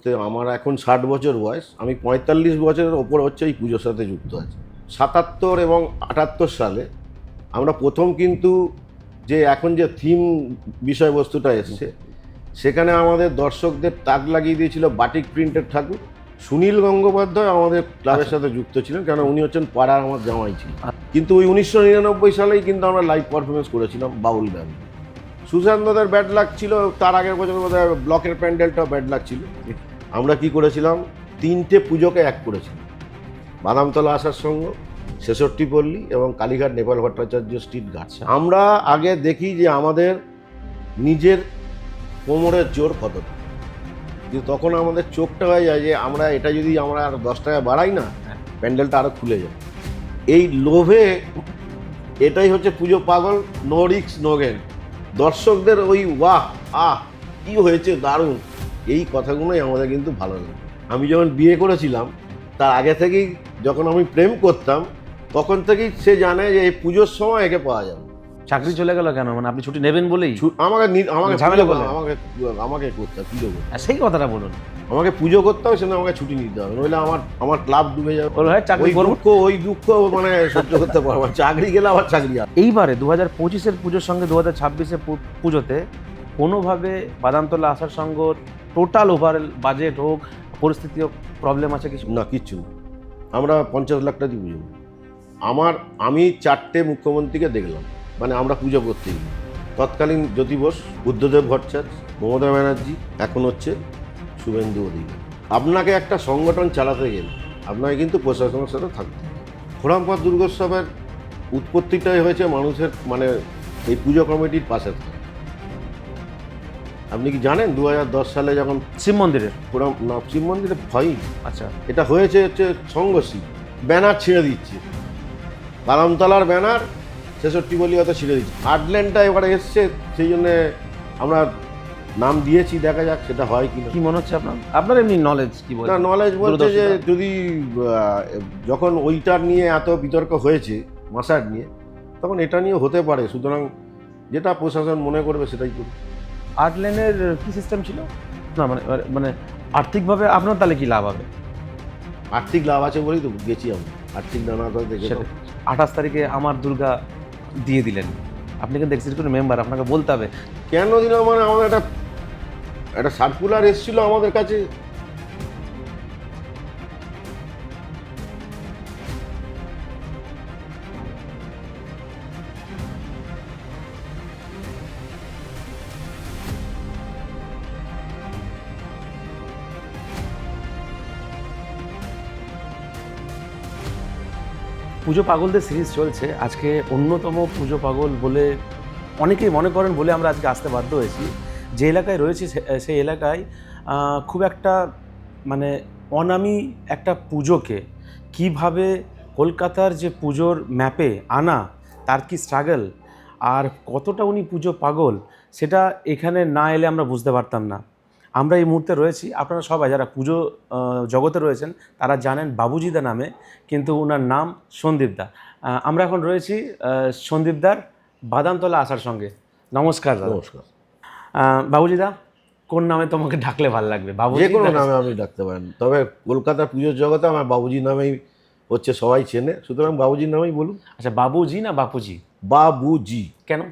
তো আমার এখন 60 বছর বয়স, আমি 45 বছরের ওপর হচ্ছে এই পুজোর সাথে যুক্ত আছি। 77 এবং 78 সালে আমরা প্রথম কিন্তু যে এখন যে থিম বিষয়বস্তুটা এসছে, সেখানে আমাদের দর্শকদের তাক লাগিয়ে দিয়েছিল বাটিক প্রিন্টের ঠাকুর। সুনীল গঙ্গোপাধ্যায় আমাদের ক্লাবের সাথে যুক্ত ছিলেন, কারণ উনি হচ্ছেন পাড়ার আমার জামাই ছিলেন। কিন্তু ওই 1999 সালেই কিন্তু আমরা লাইভ পারফরমেন্স করেছিলাম বাউল গান। সুশান্তদের ব্যাড লাক ছিল, তার আগের বছর বোধহয় ব্লকের প্যান্ডেলটাও ব্যাড লাক ছিল। আমরা কি করেছিলাম, 3টে পুজোকে এক করেছিলাম। বাদামতলা আসার সঙ্গ, 66 পল্লী এবং কালীঘাট নেপাল ভট্টাচার্য স্ট্রিট ঘাট। আমরা আগে দেখি যে আমাদের নিজের কোমরের জোর কতটা, কিন্তু তখন আমাদের চোখটা হয়ে যায় যে আমরা এটা যদি আমরা আর 10 টাকা বাড়াই না, প্যান্ডেলটা আরও খুলে যায়। এই লোভে, এটাই হচ্ছে পুজো পাগল, নো রিস্ক নো গেইন। দর্শকদের ওই ওয়াহ আহ কি হয়েছে দারুণ, এই কথাগুলোই আমাদের কিন্তু ভালো লাগে। আমি যখন বিয়ে করেছিলাম, তার আগে থেকেই যখন আমি প্রেম করতাম, তখন থেকেই সে জানে যে এই পুজোর সময় একে পাওয়া যাবে। চাকরি চলে গেল কেন? মানে আপনি ছুটি নেবেন বলেই? আমাকে ঝামেলা করলেন? আমাকে করতে হবে পুজো করতে, সেই কথাটা বলুন। আমাকে পুজো করতে হবে, সেজন্য আমাকে ছুটি নিতে হবে, নইলে আমার ক্লাব ডুবে যাবে। ওই দুঃখ মানে সহ্য করতে পারবো না। চাকরি গেলে আবার চাকরি আর। এইবারে 2025-এর পুজোর সঙ্গে 2026-এর পুজোতে কোনোভাবে বাদামতলা আসার সঙ্গ টোটাল ওভারঅল বাজেট হোক, পরিস্থিতি হোক, প্রবলেম আছে কিছু? না, কিচ্ছু না। আমরা 50 লাখ টাকা দিয়ে পুজো করি। আমি 4টে মুখ্যমন্ত্রীকে দেখলাম, মানে আমরা পুজো করতে গিয়ে। তৎকালীন জ্যোতি বোস, বুদ্ধদেব ভট্টাচার্য, মমতা ব্যানার্জি, এখন হচ্ছে শুভেন্দু অধিকারী। আপনাকে একটা সংগঠন চালাতে গেলে আপনাকে কিন্তু প্রশাসনের সাথে থাকতে হবে। খোরামপাড় দুর্গোৎসবের উৎপত্তিটাই হয়েছে মানুষের মানে এই পুজো কমিটির পাশে থাকা। আপনি কি জানেন 2010 সালে যখন শিব মন্দিরের শিব মন্দিরে ভয়, আচ্ছা, এটা হয়েছে হচ্ছে সংঘর্ষী ব্যানার ছিঁড়ে দিচ্ছে, বাদামতলার ব্যানার 66 পল্লী হয়তো ছিঁড়ে দিচ্ছে। আর্টল্যান্ডটা এবারে এসছে, সেই জন্যে আমরা নাম দিয়েছি, দেখা যাক সেটা হয় কি না। কি মনে হচ্ছে আপনার এমনি নলেজ কি বলছে? না, নলেজ বলতে যে যদি যখন ওইটার নিয়ে এত বিতর্ক হয়েছে মাসার নিয়ে, তখন এটা নিয়ে হতে পারে। সুতরাং যেটা প্রশাসন মনে করবে সেটাই করবে। আর্টল্যান্ডের কি সিস্টেম ছিল? না মানে মানে আর্থিকভাবে আপনার তাহলে কি লাভ হবে? আর্থিক লাভ আছে বলেই তো গেছি আমরা, আর্থিক নানা কথা দেখে। 28 তারিখে আমার দুর্গা দিয়ে দিলেন, আপনি কিন্তু এক্সিকিউটিভ মেম্বার, আপনাকে বলতে হবে। কেন দিল মানে আমাদের একটা সার্কুলার এসেছিল আমাদের কাছে। পুজো পাগলদের সিরিজ চলছে, আজকে অন্যতম পুজো পাগল বলে অনেকেই মনে করেন বলে আমরা আজকে আসতে বাধ্য হয়েছি। যে এলাকায় রয়েছি সেই এলাকায় খুব একটা মানে অনামী একটা পুজোকে কিভাবে কলকাতার যে পুজোর ম্যাপে আনা, তার কি স্ট্রাগল আর কতটা উনি পুজো পাগল, সেটা এখানে না এলে আমরা বুঝতে পারতাম না। আমরা এই মুহূর্তে রয়েছি, আপনারা সবাই যারা পুজো জগতে রয়েছেন তারা জানেন বাবুজিদা নামে, কিন্তু ওনার নাম সন্দীপদা। আমরা এখন রয়েছি সন্দীপদার বাদামতলা আসার সঙ্গে। নমস্কার। নমস্কার। বাবুজিদা, কোন নামে তোমাকে ডাকলে ভালো লাগবে? যে কোনো নামে আপনি ডাকতে পারেন, তবে কলকাতার পুজোর জগতে আমার বাবুজি নামেই হচ্ছে সবাই চেনে, সুতরাং বাবুজির নামেই বলুন। আচ্ছা, বাবুজি না বাপুজি? বাবুজি। কেন?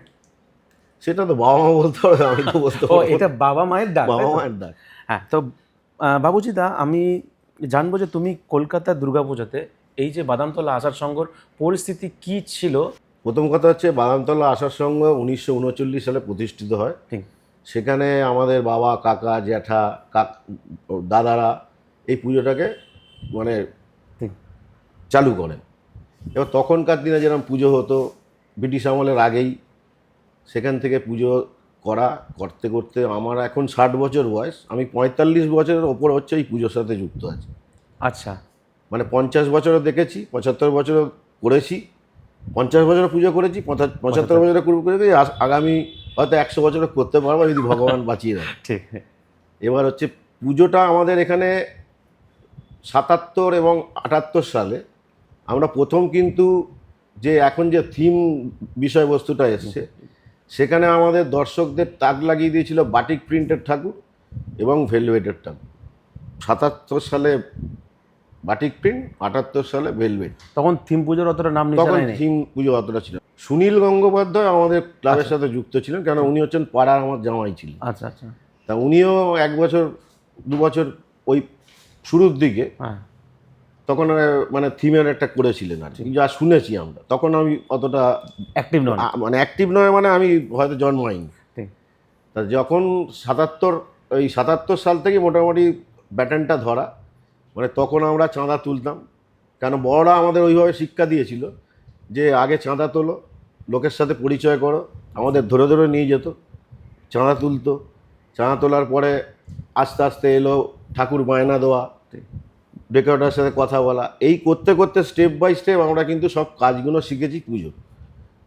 সেটা তো বাবা মা বলতে হবে, আমি তো বলতে ও, এটা বাবা মায়ের ডাক? বাবা মায়ের ডাক। হ্যাঁ, তো বাবুজিদা, আমি জানবো যে তুমি কলকাতার দুর্গাপুজোতে এই যে বাদামতলা আসার সঙ্গর পরিস্থিতি কি ছিল? প্রথম কথা হচ্ছে বাদামতলা আসার সঙ্গ 1939 সালে প্রতিষ্ঠিত হয়। ঠিক। সেখানে আমাদের বাবা, কাকা, জ্যাঠা, দাদারা এই পুজোটাকে মানে চালু করেন। এবার তখনকার দিনে যেরকম পুজো হতো ব্রিটিশ আমলের আগেই, সেখান থেকে পুজো করতে করতে আমার এখন 60 বছর বয়স, আমি 45 বছরের ওপর হচ্ছে এই পুজোর সাথে যুক্ত আছি। আচ্ছা, মানে 50 বছরও দেখেছি, 75 বছরও করেছি, 50 বছরও পুজো করেছি, 75 বছরে করেছি, আগামী হয়তো 100 বছরও করতে পারবো যদি ভগবান বাঁচিয়ে দেয়। ঠিক। এবার হচ্ছে পুজোটা আমাদের এখানে 77 এবং 78 সালে আমরা প্রথম কিন্তু যে এখন যে থিম বিষয়বস্তুটা এসছে, সেখানে আমাদের দর্শকদের তাক লাগিয়ে দিয়েছিল বাটিক প্রিন্টের ঠাকুর এবং ভেলভেটের ঠাকুর। 77 সালে বাটিক প্রিন্ট, 78 সালে ভেলভেট। তখন থিম পুজোর অতটা নাম তখন নিশানাই নেই। থিম পুজো অতটা ছিল। সুনীল গঙ্গোপাধ্যায় আমাদের ক্লাবের সাথে যুক্ত ছিলেন, কারণ উনি হচ্ছেন পাড়ার আমার জামাই ছিলেন। আচ্ছা আচ্ছা। তা উনিও 1 বছর 2 বছর ওই শুরুর দিকে হ্যাঁ তখন মানে থিমের একটা করেছিলেন আর কি, যা শুনেছি আমরা। তখন আমি অতটা অ্যাক্টিভ নন। মানে অ্যাক্টিভ নয়, মানে আমি হয়তো জন্মাইনি। ঠিক। তা যখন 77 সাল থেকে মোটামুটি ব্যাটনটা ধরা, মানে তখন আমরা চাঁদা তুলতাম। কেন বড়রা আমাদের ওইভাবে শিক্ষা দিয়েছিল যে আগে চাঁদা তোলো, লোকের সাথে পরিচয় করো। আমাদের ধরে ধরে নিয়ে যেত, চাঁদা তুলতো। চাঁদা তোলার পরে আস্তে আস্তে এলো ঠাকুর বায়না দেওয়া, ডেকোরেটরের সাথে কথা বলা। এই করতে করতে স্টেপ বাই স্টেপ আমরা কিন্তু সব কাজগুলো শিখেছি পুজো।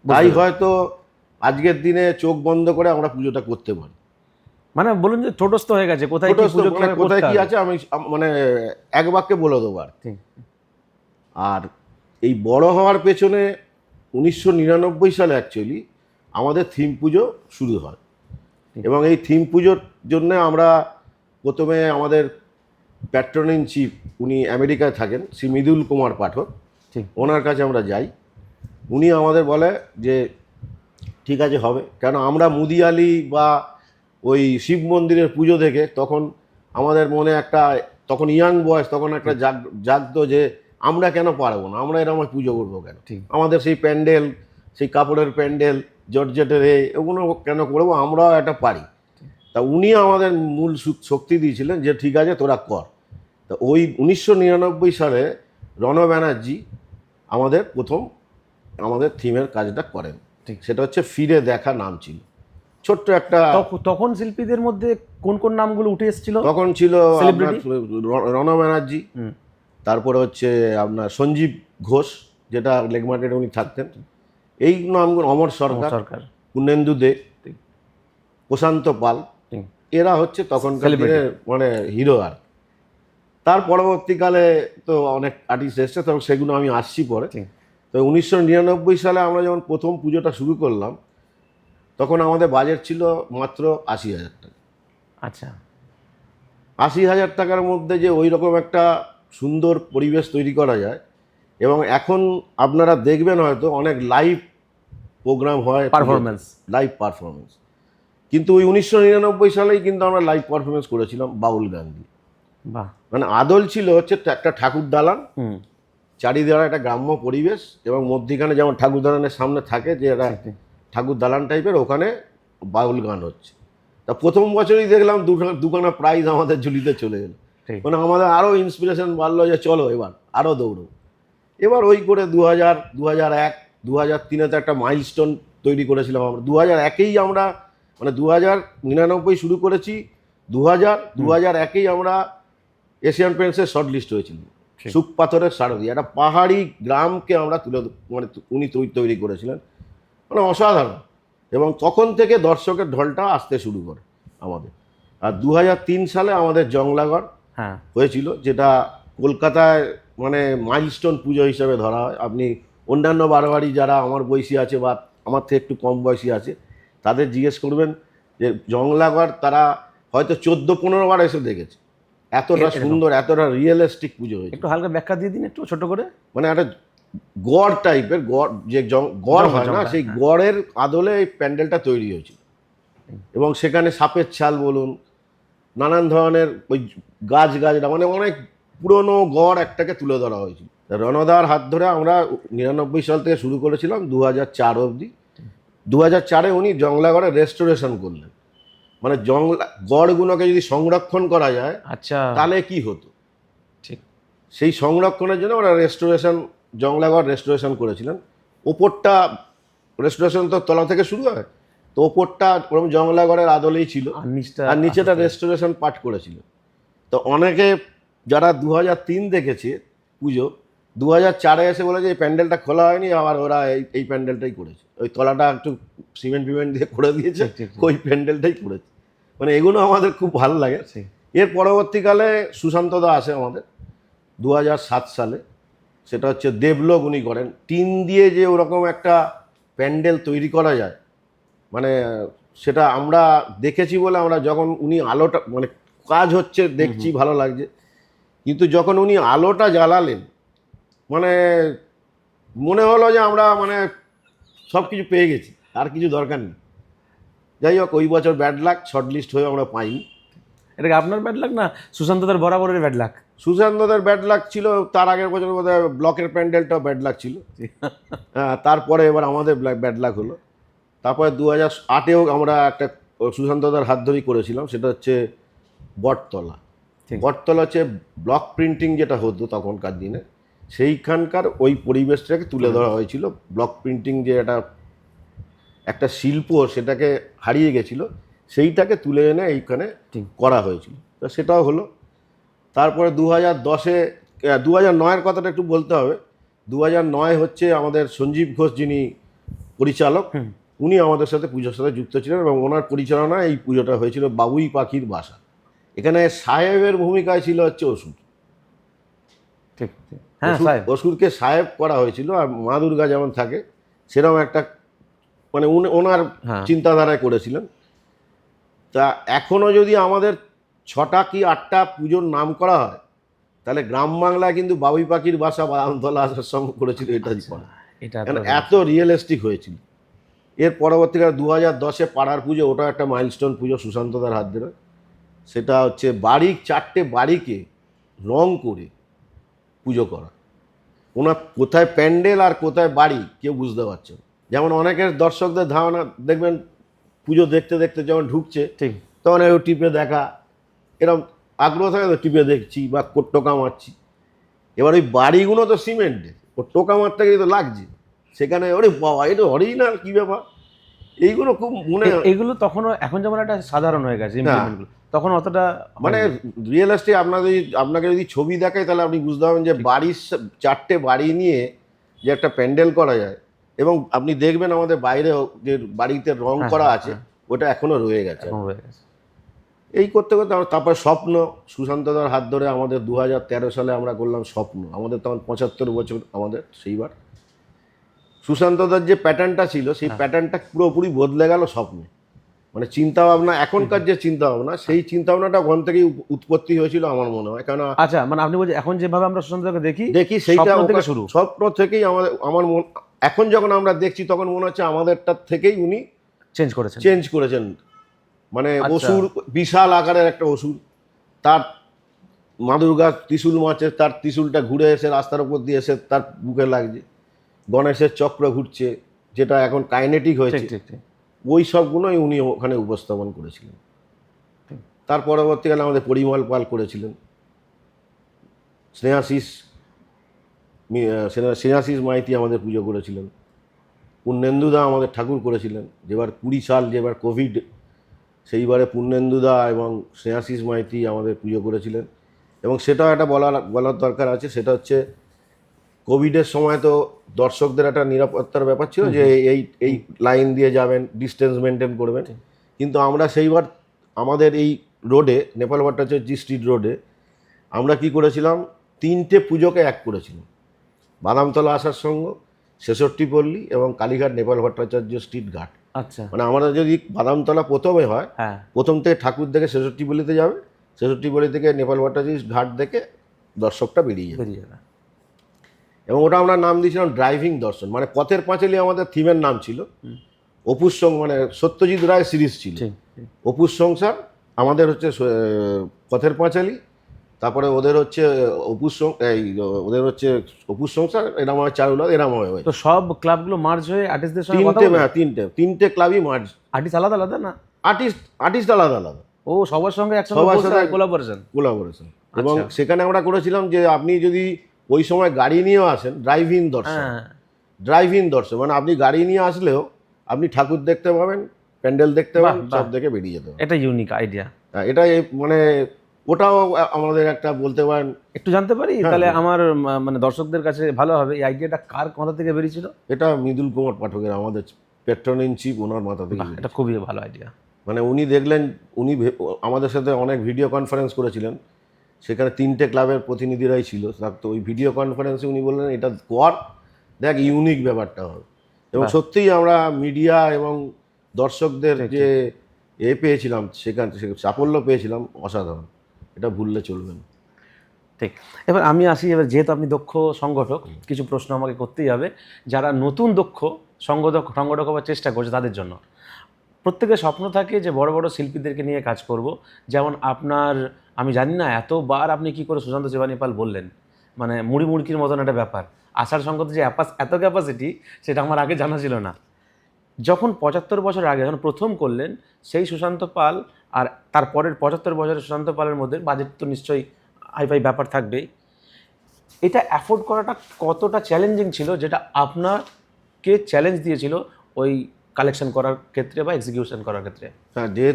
তাই হয়তো আজকের দিনে চোখ বন্ধ করে আমরা পুজোটা করতে পারি। মানে বলুন যে ছোটস্থ হয়ে গেছে, কোথায় কি পুজো মানে কিভাবে কোথায় করতে কি হবে। আছে আমি মানে এক বাক্যে বলে দেবো আর কি। ঠিক। আর এই বড় হওয়ার পেছনে 1999 সালে অ্যাকচুয়ালি আমাদের থিম পুজো শুরু হয়। এবং এই থিম পুজোর জন্য আমরা প্রথমে আমাদের প্যাট্রন ইন চিফ, উনি আমেরিকায় থাকেন, শ্রী মৃদুল কুমার পাঠক, ঠিক। ওনার কাছে আমরা যাই। উনি আমাদের বলে যে ঠিক আছে হবে। কেন আমরা মুদিয়ালি বা ওই শিব মন্দিরের পুজো দেখে তখন আমাদের মনে একটা, তখন ইয়াং বয়স, তখন একটা জাগতো যে আমরা কেন পারবো না, আমরা এরকম পুজো করবো কেন, ঠিক। আমাদের সেই প্যান্ডেল, সেই কাপড়ের প্যান্ডেল, জর্জেটের এগুলো কেন করবো, আমরাও একটা পারি। তা উনি আমাদের মূল শক্তি দিয়েছিলেন যে ঠিক আছে তোরা কর। তা ওই 1999 সালে রণ ব্যানার্জি আমাদের প্রথম আমাদের থিমের কাজটা করেন। ঠিক। সেটা হচ্ছে ফিরে দেখা নাম ছিল। ছোট্ট একটা, তখন শিল্পীদের মধ্যে কোন কোন নামগুলো উঠে এসেছিল? তখন ছিল আপনার Celebrity? রণ ব্যানার্জি, তারপরে হচ্ছে আপনার সঞ্জীব ঘোষ, যেটা লেগ মার্কেটে উনি থাকতেন। এই নামগুলো, অমর সরকার, পূর্ণেন্দু দে, প্রশান্ত পাল, এরা হচ্ছে তখনকার দিনে মানে হিরো। আর তার পরবর্তীকালে তো অনেক আর্টিস্ট এসছে, তখন সেগুলো আমি আসছি পরে। তো 1999 সালে আমরা যখন প্রথম পুজোটা শুরু করলাম, তখন আমাদের বাজেট ছিল মাত্র 80,000 টাকা। আচ্ছা। 80,000 টাকার মধ্যে যে ওই রকম একটা সুন্দর পরিবেশ তৈরি করা যায়, এবং এখন আপনারা দেখবেন হয়তো অনেক লাইভ প্রোগ্রাম হয়, লাইভ পারফরমেন্স। কিন্তু ওই 1999 সালেই কিন্তু আমরা লাইভ পারফরমেন্স করেছিলাম বাউল গান দিয়ে। বাহ। মানে আদল ছিল হচ্ছে একটা ঠাকুর দালান, চারিদিকে একটা গ্রাম্য পরিবেশ, এবং মধ্যিখানে যেমন ঠাকুর দালানের সামনে থাকে যে একটা ঠাকুর দালান টাইপের, ওখানে বাউল গান হচ্ছে। তা প্রথম বছরই দেখলাম দুখানা প্রাইজ আমাদের ঝুলিতে চলে গেল। মানে আমাদের আরও ইন্সপিরেশন বাড়লো যে চলো এবার আরও দৌড়ো। এবার ওই করে 2000, 2001, 2003 তো একটা মাইলস্টোন তৈরি করেছিলাম আমরা। 2001-এই আমরা মানে 2099 শুরু করেছি, 2001-এই আমরা এশিয়ান পেন্টসের শর্ট লিস্ট হয়েছিল। সুখপাথরের সারথি, একটা পাহাড়ি গ্রামকে আমরা মানে উনি তৈরি করেছিলেন, মানে অসাধারণ। এবং তখন থেকে দর্শকের ঢলটা আসতে শুরু করে আমাদের। আর 2003 সালে আমাদের জংলাগড় হয়েছিল, যেটা কলকাতায় মানে মাইলস্টোন পুজো হিসেবে ধরা হয়। আপনি অন্যান্য বারোয়ারি যারা আমার বয়সী আছে বা আমার থেকে একটু কম বয়সী আছে, তাদের জিজ্ঞেস করবেন যে জংলাগড় তারা হয়তো 14-15 বার এসে দেখেছে। এতটা সুন্দর, এতটা রিয়েলিস্টিক পুজো হয়েছে। একটু হালকা ব্যাখ্যা দিয়ে দিন একটু ছোট করে। মানে একটা গড় টাইপের, গড় যে গড় হয় না, সেই গড়ের আদলে এই প্যান্ডেলটা তৈরি হয়েছিল। এবং সেখানে সাপের ছাল বলুন, নানান ধরনের ওই গাছরা, মানে অনেক পুরনো গড় একটাকে তুলে ধরা হয়েছিল। রণদার হাত ধরে আমরা 99 সাল থেকে শুরু করেছিলাম 2004 অবধি। 2004-এ উনি জংলাগড়ে রেস্টোরেশন করলেন। মানে গড়গুলোকে যদি সংরক্ষণ করা যায়, আচ্ছা, তাহলে কি হতো, ঠিক সেই সংরক্ষণের জন্য ওরা জংলাগড় রেস্টোরেশন করেছিলেন। ওপরটা রেস্টোরেশন তো তলা থেকে শুরু হয়, তো ওপরটা ওরকম জংলাগড়ের আদলেই ছিল, আর নিচেটা রেস্টোরেশন পাঠ করেছিল। তো অনেকে যারা 2003 দেখেছে পুজো, 2004-এ এসে বলে যে এই প্যান্ডেলটা খোলা হয়নি, আবার ওরা এই প্যান্ডেলটাই করেছে, ওই তলাটা একটু সিমেন্ট দিয়ে করে দিয়েছে, ওই প্যান্ডেলটাই করেছে। মানে এগুলো আমাদের খুব ভালো লাগে। এর পরবর্তীকালে সুশান্ত দা আসে আমাদের 2007 সালে, সেটা হচ্ছে দেবলোক উনি করেন। টিন দিয়ে যে ওরকম একটা প্যান্ডেল তৈরি করা যায়, মানে সেটা আমরা দেখেছি বলে আমরা যখন উনি আলোটা মানে কাজ হচ্ছে দেখছি, ভালো লাগছে। কিন্তু যখন উনি আলোটা জ্বালালেন, মানে মনে হলো যে আমরা মানে সব কিছু পেয়ে গেছি, আর কিছু দরকার নেই। যাই হোক, ওই বছর ব্যাড লাক, শর্ট লিস্ট হয়ে আমরা পাইনি। এটা কি আপনার ব্যাড লাক না সুশান্তদের বরাবরের ব্যাড লাক? সুশান্তদের ব্যাড লাক ছিল, তার আগের বছর বোধহয় ব্লকের প্যান্ডেলটাও ব্যাড লাক ছিল। হ্যাঁ, তারপরে এবার আমাদের ব্যাড লাক হলো। তারপরে 2008-এও আমরা একটা সুশান্তদার হাত ধরেই করেছিলাম, সেটা হচ্ছে বটতলা। ঠিক। বটতলা হচ্ছে ব্লক প্রিন্টিং যেটা হতো তখনকার দিনে, সেইখানকার ওই পরিবেশটাকে তুলে ধরা হয়েছিল। ব্লক প্রিন্টিং যে একটা শিল্প, সেটাকে হারিয়ে গেছিল, সেইটাকে তুলে এনে এইখানে ঠিক। করা হয়েছিল। তো সেটাও হলো। তারপরে 2010-এ 2009-এর কথাটা একটু বলতে হবে। 2009 হচ্ছে আমাদের সঞ্জীব ঘোষ যিনি পরিচালক, উনি আমাদের সাথে পুজোর সাথে যুক্ত ছিলেন এবং ওনার পরিচালনায় এই পুজোটা হয়েছিল বাবুই পাখির বাসা। এখানে সাহেবের ভূমিকায় ছিল হচ্ছে অসুর। ঠিক ঠিক। হ্যাঁ সাহেব। অসুরকে সাহেব করা হয়েছিল, আর মা দুর্গা যেমন থাকে সেরকম একটা, মানে ওনার হ্যাঁ। চিন্তাধারায় করেছিলেন। তা এখনও যদি আমাদের 6টা কি 8টা পুজোর নাম করা হয়, তাহলে গ্রাম বাংলায় কিন্তু বাবুই পাখির বাসা বাদামতলা আসার সঙ্গে করেছিল এটা পড়া। এটা এত রিয়েলিস্টিক হয়েছিল। এর পরবর্তীকালে 2010-এ পাড়ার পুজো, ওটা একটা মাইলস্টোন পুজো সুশান্তদার হাত ধরে। সেটা হচ্ছে 4টে বাড়িকে রং করে পুজো করা। ওনার কোথায় প্যান্ডেল আর কোথায় বাড়ি কেউ বুঝতে পারছে না। যেমন অনেকের দর্শকদের ধারণা দেখবেন, পুজো দেখতে দেখতে যখন ঢুকছে ঠিক। তখন একটু টিপে দেখা, এরকম আগ্রহ থাকে তো, টিপে দেখছি বা টোকা মারছি। এবার ওই বাড়িগুলো তো সিমেন্টের, ও টোকা মারতে গিয়ে তো লাগছে, সেখানে ওরে বাবা এটা অরিজিনাল, কী ব্যাপার, এইগুলো খুব মনে এগুলো তখনও এখন যেমন একটা সাধারণ হয়ে গেছে ইমপ্লিমেন্টগুলো, তখন অতটা মানে রিয়েলিস্টিক। আপনাকে যদি ছবি দেখায় তাহলে আপনি বুঝতে পারবেন যে বাড়ির 4টে বাড়ি নিয়ে যে একটা প্যান্ডেল করা যায়। এবং আপনি দেখবেন আমাদের বাইরেও যে বাড়িতে রং করা আছে, ওটা এখনো রয়ে গেছে। এই করতে করতে তারপর স্বপ্ন, সুশান্তদার হাত ধরে আমাদের 2013 সালে আমরা করলাম স্বপ্ন। আমাদের তখন 75 বছর আমাদের সেইবার। সুশান্তদার যে প্যাটার্নটা ছিল, সেই প্যাটার্নটা পুরোপুরি বদলে গেল স্বপ্নে। মানে চিন্তা ভাবনা, এখনকার যে চিন্তা ভাবনা, সেই চিন্তা ভাবনাটা ওখান থেকেই উৎপত্তি হয়েছিল আমার মনে হয়। কেন আচ্ছা, মানে আপনি বলছেন এখন যেভাবে আমরা সুশান্তদাকে দেখি সেইটা থেকে শুরু, স্বপ্ন থেকেই আমার মন। এখন যখন আমরা দেখছি তখন মনে হচ্ছে আমাদেরটা থেকেই উনি চেঞ্জ করেছেন। মানে অসুর, বিশাল আকারের একটা অসুর, তার মা দুর্গা ত্রিশূল মারছে, তার ত্রিশূলটা ঘুরে এসে রাস্তার উপর দিয়ে এসে তার বুকে লাগছে। গণেশের চক্র ঘুরছে, যেটা এখন কাইনেটিক হয়েছে। ওই সবগুলোই উনি ওখানে উপস্থাপন করেছিলেন। তার পরবর্তীকালে আমাদের পরিমল পাল করেছিলেন, স্নেহাশিস মাইতি আমাদের পুজো করেছিলেন, পূর্ণেন্দুদা আমাদের ঠাকুর করেছিলেন। যেবার 20 সাল, যেবার কোভিড, সেইবারে পূর্ণেন্দুদা এবং স্নেহাশিস মাইতি আমাদের পুজো করেছিলেন। এবং সেটাও একটা বলার দরকার আছে, সেটা হচ্ছে কোভিডের সময় তো দর্শকদের একটা নিরাপত্তার ব্যাপার ছিল যে এই লাইন দিয়ে যাবেন, ডিস্টেন্স মেনটেন করবেন। কিন্তু আমরা সেইবার আমাদের এই রোডে, নেপাল ভট্টাচার্য স্ট্রিট রোডে আমরা কি করেছিলাম, 3টে পুজোকে এক করেছিলাম। বাদামতলা আসার সঙ্গ, 66 পল্লী এবং কালীঘাট নেপাল ভট্টাচার্য স্ট্রিট ঘাট। আচ্ছা, মানে আমরা যদি বাদামতলা প্রথমে হয়, প্রথম থেকে ঠাকুর দেখে 66 পল্লীতে যাবে, 66 পল্লী থেকে নেপাল ভট্টাচার্য ঘাট দেখে দর্শকটা বেরিয়ে যাবে। এবং ওটা আমরা নাম দিয়েছিলাম ড্রাইভিং দর্শন। মানে পথের পাঁচালী আমাদের থিমের নাম ছিল। অপুর মানে সত্যজিৎ রায় সিরিজ ছিল, অপুর সংসার, আমাদের হচ্ছে পথের পাঁচালী, তারপরে ওদের হচ্ছে অপুর সংসার, এরম হয় চারুলা, এরম হয়। তো সব ক্লাবগুলো মার্জ হয়ে আর্টিস্টদের সঙ্গে কথা বলে? তিনটে ক্লাবই মার্জ। আর্টিস্ট আলাদা আলাদা না? আর্টিস্ট আলাদা আলাদা। ও সবার সঙ্গে একসঙ্গে কোলাবোরেশন। এবং সেখানে আমরা করেছিলাম যে আপনি যদি ওই সময় গাড়ি নিয়েও আসেন, ড্রাইভ ইন দর্শন, মানে আপনি গাড়ি নিয়ে আসলেও আপনি ঠাকুর দেখতে পাবেন, প্যান্ডেল দেখতে পাবেন, সব দেখে বেরিয়ে যেতে পারেন। এটা ইউনিক আইডিয়া। এটা মানে ওটাও আমাদের একটা, বলতে পারেন। একটু জানতে পারি তাহলে আমার মানে দর্শকদের কাছে ভালো হবে, এই আইডিয়াটা কার মাথা থেকে বেরিয়েছিল? এটা মৃদুল কুমার পাঠকের, আমাদের পেট্রন ইন চিফ, ওনার মাথা থেকে। এটা খুবই ভালো আইডিয়া। মানে উনি দেখলেন, উনি আমাদের সাথে অনেক ভিডিও কনফারেন্স করেছিলেন, সেখানে 3টে ক্লাবের প্রতিনিধিরাই ছিল। তো ওই ভিডিও কনফারেন্সে উনি বললেন এটা কর, দেখ ইউনিক ব্যাপারটা হবে। এবং সত্যিই আমরা মিডিয়া এবং দর্শকদের যে পেয়েছিলাম, সাফল্য পেয়েছিলাম অসাধারণ, এটা ভুললে চলবে না। ঠিক। এবার আমি আসি, এবার যেহেতু আপনি দক্ষ সংগঠক, কিছু প্রশ্ন আমাকে করতেই হবে। যারা নতুন দক্ষ সংগঠক হওয়ার চেষ্টা করছে তাদের জন্য, প্রত্যেকের স্বপ্ন থাকে যে বড় বড় শিল্পীদেরকে নিয়ে কাজ করব। যেমন আপনার, আমি জানি না এতবার আপনি কি করে সুশান্ত শিবানী পাল বললেন, মানে মুড়ি মুড়কির মতন একটা ব্যাপার। আশার সঙ্গত যে এত ক্যাপাসিটি, সেটা আমার আগে জানা ছিল না। যখন ৭৫ বছর আগে যখন প্রথম করলেন, সেই সুশান্ত পাল আর তারপরের ৭৫ বছরের সুশান্ত পালের মধ্যে বাজেট তো নিশ্চয়ই হাইফাই ব্যাপার থাকবেই। এটা অ্যাফোর্ড করাটা কতটা চ্যালেঞ্জিং ছিল, যেটা আপনাকে চ্যালেঞ্জ দিয়েছিল ওই কালেকশন করার ক্ষেত্রে বা এক্সিকিউশন করার ক্ষেত্রে? হ্যাঁ, যে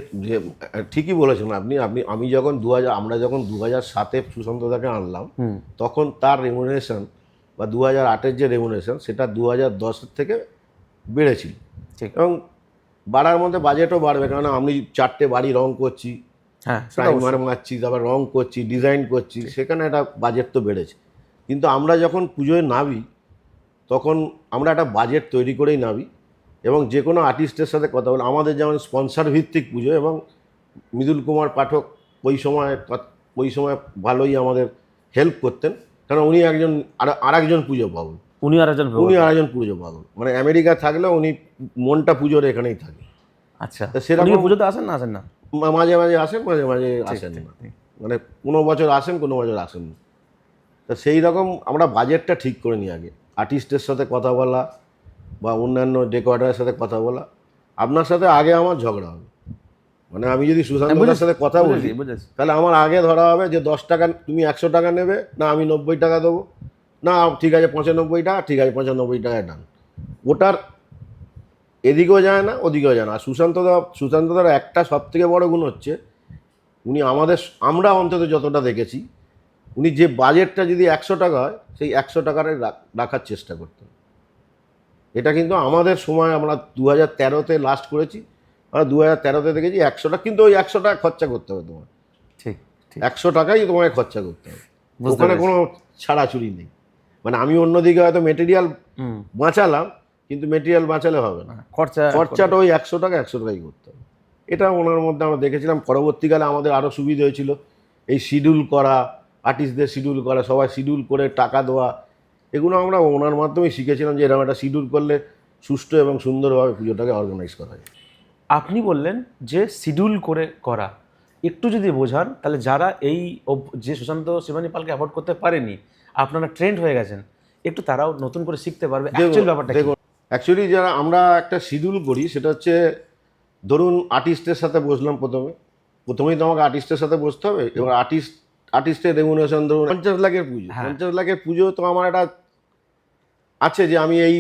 ঠিকই বলেছেন আপনি। আমি যখন আমরা যখন 2007-এ সুশান্তদাকে আনলাম, তখন তার রেমুনারেশন বা 2008-এর যে রেমুনারেশন, সেটা 2010-এর থেকে বেড়েছিল। ঠিক। এবং বাড়ার মধ্যে বাজেটও বাড়বে, কারণ আমি 4টে বাড়ি রং করছি, হ্যাঁ, প্রাইমার মারছি, তারপর রং করছি, ডিজাইন করছি, সেখানে একটা বাজেট তো বেড়েছে। কিন্তু আমরা যখন পুজোয় নামি, তখন আমরা একটা বাজেট তৈরি করেই নামি, এবং যে কোনো আর্টিস্টের সাথে কথা বলে, আমাদের যেমন স্পন্সর ভিত্তিক পুজো, এবং মৃদুল কুমার পাঠক ওই সময় ভালোই আমাদের হেল্প করতেন, কারণ উনি আরেকজন পুজো পাগল। উনি আরেকজন পুজো পাগল, মানে আমেরিকা থাকলেও উনি মনটা পুজোর এখানেই থাকে। আচ্ছা, তা সেরকম পুজোতে আসেন না আসেন না? মাঝে মাঝে আসেন, মাঝে মাঝে আসেন না, মানে কোনো বছর আসেন, কোনো বছর আসেন না। তা সেই রকম আমরা বাজেটটা ঠিক করে নিই আগে, আর্টিস্টের সাথে কথা বলা বা অন্যান্য ডেকোরেটরের সাথে কথা বলা। আপনার সাথে আগে আমার ঝগড়া হবে, মানে আমি যদি সুশান্তদার সাথে কথা বলি, তাহলে আমার আগে ধরা হবে যে 10 টাকা তুমি 100 টাকা নেবে না, আমি 90 টাকা দেবো, না ঠিক আছে 95 টাকা, ঠিক আছে 95 টাকায় ডান। ওটার এদিকেও যায় না, ওদিকেও যায় না। আর সুশান্তদার একটা সবথেকে বড় গুণ হচ্ছে, উনি আমরা অন্তত যতটা দেখেছি, উনি যে বাজেটটা যদি 100 টাকা হয়, সেই 100 টাকার রাখার চেষ্টা করতেন। এটা কিন্তু আমাদের সময় আমরা 2013-তে লাস্ট করেছি, আমরা 2013-তে দেখেছি 100 টাকা, কিন্তু ওই 100 টাকা খরচা করতে হবে তোমার, ঠিক, 100 টাকাই তোমায় খরচা করতে হবে, ওখানে কোনো ছাড়াছুড়ি নেই। মানে আমি অন্যদিকে হয়তো মেটেরিয়াল বাঁচালাম, কিন্তু মেটেরিয়াল বাঁচালে হবে না, খরচাটা ওই 100 টাকাই করতে হবে। এটা ওনার মধ্যে আমরা দেখেছিলাম। পরবর্তীকালে আমাদের আরও সুবিধা হয়েছিল, এই শিডিউল করা, আর্টিস্টদের শিডিউল করা, সবাই শিডিউল করে টাকা দেওয়া, এগুলো আমরা ওনার মাধ্যমেই শিখেছিলাম যে এরকম একটা শিডিউল করলে সুষ্ঠু এবং সুন্দরভাবে পুজোটাকে অর্গানাইজ করা যায়। আপনি বললেন যে শিডিউল করে করা, একটু যদি বোঝান তাহলে যারা যে সুশান্ত শিবানী পালকে অ্যাফোর্ড করতে পারেনি, আপনারা ট্রেন্ড হয়ে গেছেন, একটু তারাও নতুন করে শিখতে পারবে অ্যাকচুয়াল ব্যাপারটা। দেখুন, অ্যাকচুয়ালি যারা আমরা একটা শিডিউল করি, সেটা হচ্ছে, ধরুন আর্টিস্টের সাথে বসলাম, প্রথমেই তো আমাকে আর্টিস্টের সাথে বসতে হবে। এবার আর্টিস্টের রেমুনারেশন ধরুন 50 লাখের পুজো, 50 লাখের পুজো, তো আমার একটা আছে যে আমি এই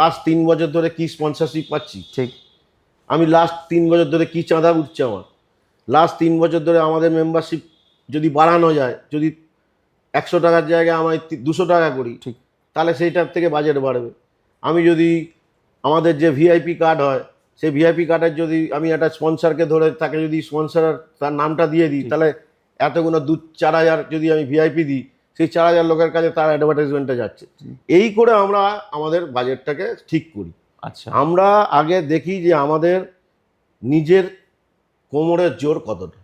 লাস্ট 3 বছর ধরে কি স্পন্সরশিপ পাচ্ছি, ঠিক, আমি লাস্ট 3 বছর ধরে কি চাঁদা উঠছে, আমার লাস্ট 3 বছর ধরে আমাদের মেম্বারশিপ যদি বাড়ানো যায়, যদি 100 টাকার জায়গায় আমি 200 টাকা করি, ঠিক, তাহলে সেইটার থেকে বাজেট বাড়বে। আমি যদি আমাদের যে ভিআইপি কার্ড হয়, সেই ভিআইপি কার্ডের যদি আমি একটা স্পন্সরকে ধরে তাকে যদি স্পন্সর তার নামটা দিয়ে দিই, তাহলে এতগুলো 4,000 যদি আমি ভিআইপি দিই, সেই 4,000 লোকের কাছে তার অ্যাডভার্টাইজমেন্টে যাচ্ছে। এই করে আমরা আমাদের বাজেটটাকে ঠিক করি। আচ্ছা, আমরা আগে দেখি যে আমাদের নিজের কোমরের জোর কতটা,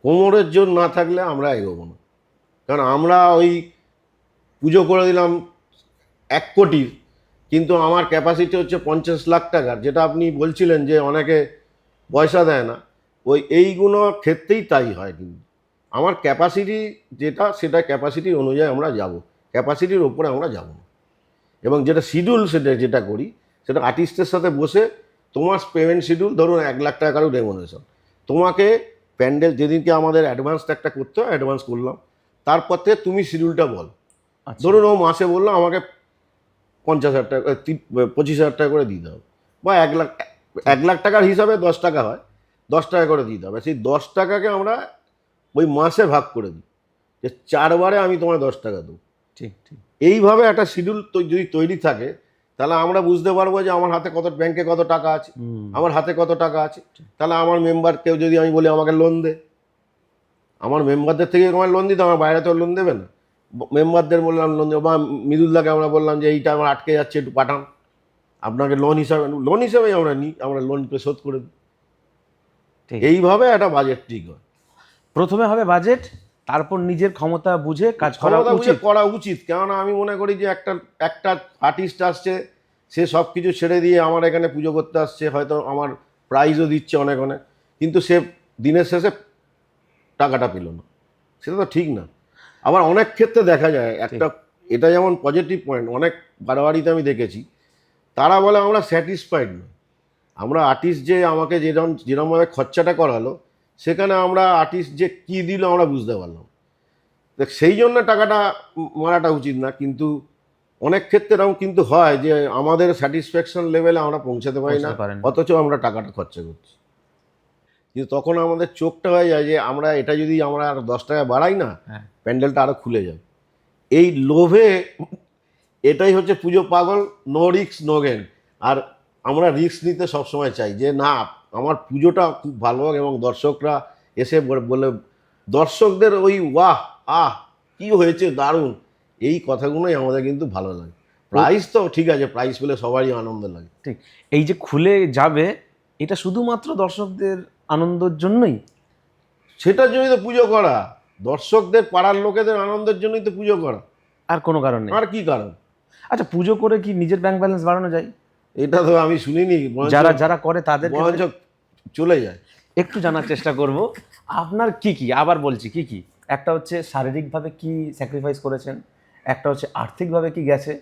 কোমরের জোর না থাকলে আমরা এগোবো না। কারণ আমরা ওই পুজো করে দিলাম 1 কোটির, কিন্তু আমার ক্যাপাসিটি হচ্ছে 50 লাখ টাকার, যেটা আপনি বলছিলেন যে অনেকে পয়সা দেয় না, এইগুলো ক্ষেত্রেই তাই হয়। কিন্তু আমার ক্যাপাসিটি সেটা ক্যাপাসিটির অনুযায়ী আমরা যাব, ক্যাপাসিটির ওপরে আমরা যাব না। এবং যেটা শিডিউল, যেটা করি, সেটা আর্টিস্টের সাথে বসে, তোমার পেমেন্ট শিডিউল ধরুন 1 লাখ টাকা কারো রেমুনারেশন, তোমাকে প্যান্ডেল যেদিনকে আমাদের অ্যাডভান্স একটা করতে হয়, অ্যাডভান্স করলাম, তারপর থেকে তুমি শিডিউলটা বল। ধরুন ও মাসে বললো আমাকে 50,000 টাকা, 25,000 টাকা করে দিতে হবে, বা 1 লাখ টাকার হিসাবে 10 টাকা হয়, 10 টাকা করে দিতে হবে। সেই 10 টাকাকে আমরা ওই মাসে ভাগ করে দিই, যে 4 বারে আমি তোমায় 10 টাকা দেবো। ঠিক, ঠিক। এইভাবে একটা শিডিউল যদি তৈরি থাকে, তাহলে আমরা বুঝতে পারবো যে আমার হাতে ব্যাংকে কত টাকা আছে, আমার হাতে কত টাকা আছে। তাহলে আমার মেম্বার কেউ যদি আমি বলি আমাকে লোন দে, আমার মেম্বারদের থেকে আমার লোন দিতে, আমার বাইরে তো লোন দেবে না, মেম্বারদের বললাম লোন দেবো, বা মৃদুলদাকে আমরা বললাম যে এইটা আমার আটকে যাচ্ছে, একটু পাঠান, আপনাকে লোন হিসাবেই আমরা নিই, আমরা লোন শোধ করে দিই। ঠিক। এইভাবে একটা বাজেট ঠিক হয়। প্রথমে হবে বাজেট, তারপর নিজের ক্ষমতা বুঝে কাজ করা ক্ষমতা বুঝে উচিত। করা উচিত, কেননা আমি মনে করি যে একটা আর্টিস্ট আসছে, সে সব কিছু ছেড়ে দিয়ে আমার এখানে পুজো করতে আসছে, হয়তো আমার প্রাইজও দিচ্ছে অনেক অনেক, কিন্তু সে দিনের শেষে টাকাটা পেল না, সেটা তো ঠিক না। আবার অনেক ক্ষেত্রে দেখা যায় একটা, এটা যেমন পজিটিভ পয়েন্ট, অনেক বাড়াবাড়িতে আমি দেখেছি, তারা বলে আমরা স্যাটিসফাইড না, আমরা আর্টিস্ট যে আমাকে যেরকমভাবে খরচাটা করালো, সেখানে আমরা আর্টিস্ট যে কী দিল আমরা বুঝতে পারলাম। দেখ, সেই জন্য টাকাটা মারাটা উচিত না, কিন্তু অনেক ক্ষেত্রে এরকম কিন্তু হয় যে আমাদের স্যাটিসফ্যাকশন লেভেলে আমরা পৌঁছাতে পারি না, পৌঁছাতে পারেন না। অথচ আমরা টাকাটা খরচা করছি। কিন্তু তখন আমাদের চোখটা হয়ে যায় যে আমরা এটা যদি আমরা আর 10 টাকা বাড়াই না, হ্যাঁ। প্যান্ডেলটা আরও খুলে যাবে। এই লোভে, এটাই হচ্ছে পুজো পাগল, নো রিস্ক নো গেন। আর আমরা রিস্ক নিতে সবসময় চাই যে না, আমার পুজোটা খুব ভালো হোক এবং দর্শকরা এসে বলে, দর্শকদের ওই ওয়াহ আহ কি হয়েছে দারুণ, এই কথাগুলোই আমাদের কিন্তু ভালো লাগে। প্রাইস তো ঠিক আছে, প্রাইস পেলে সবারই আনন্দ লাগে। ঠিক। এই যে খুলে যাবে, এটা শুধুমাত্র দর্শকদের আনন্দের জন্যই? সেটার জন্যই তো পুজো করা, দর্শকদের পাড়ার লোকেদের আনন্দের জন্যই তো পুজো করা, আর কোনো কারণ নেই? আর কি কারণ? আচ্ছা, পুজো করে কি নিজের ব্যাংক ব্যালেন্স বাড়ানো যায়? এটা তো আমি শুনিনি, যারা যারা করে তাদের বরঞ্চ চলে যায়। একটু জানার চেষ্টা করব আপনার কি কি, আবার বলছি কি কি। একটা হচ্ছে শারীরিকভাবে কি স্যাক্রিফাইস করেছেন, একটা হচ্ছে আর্থিকভাবে কি গেছে,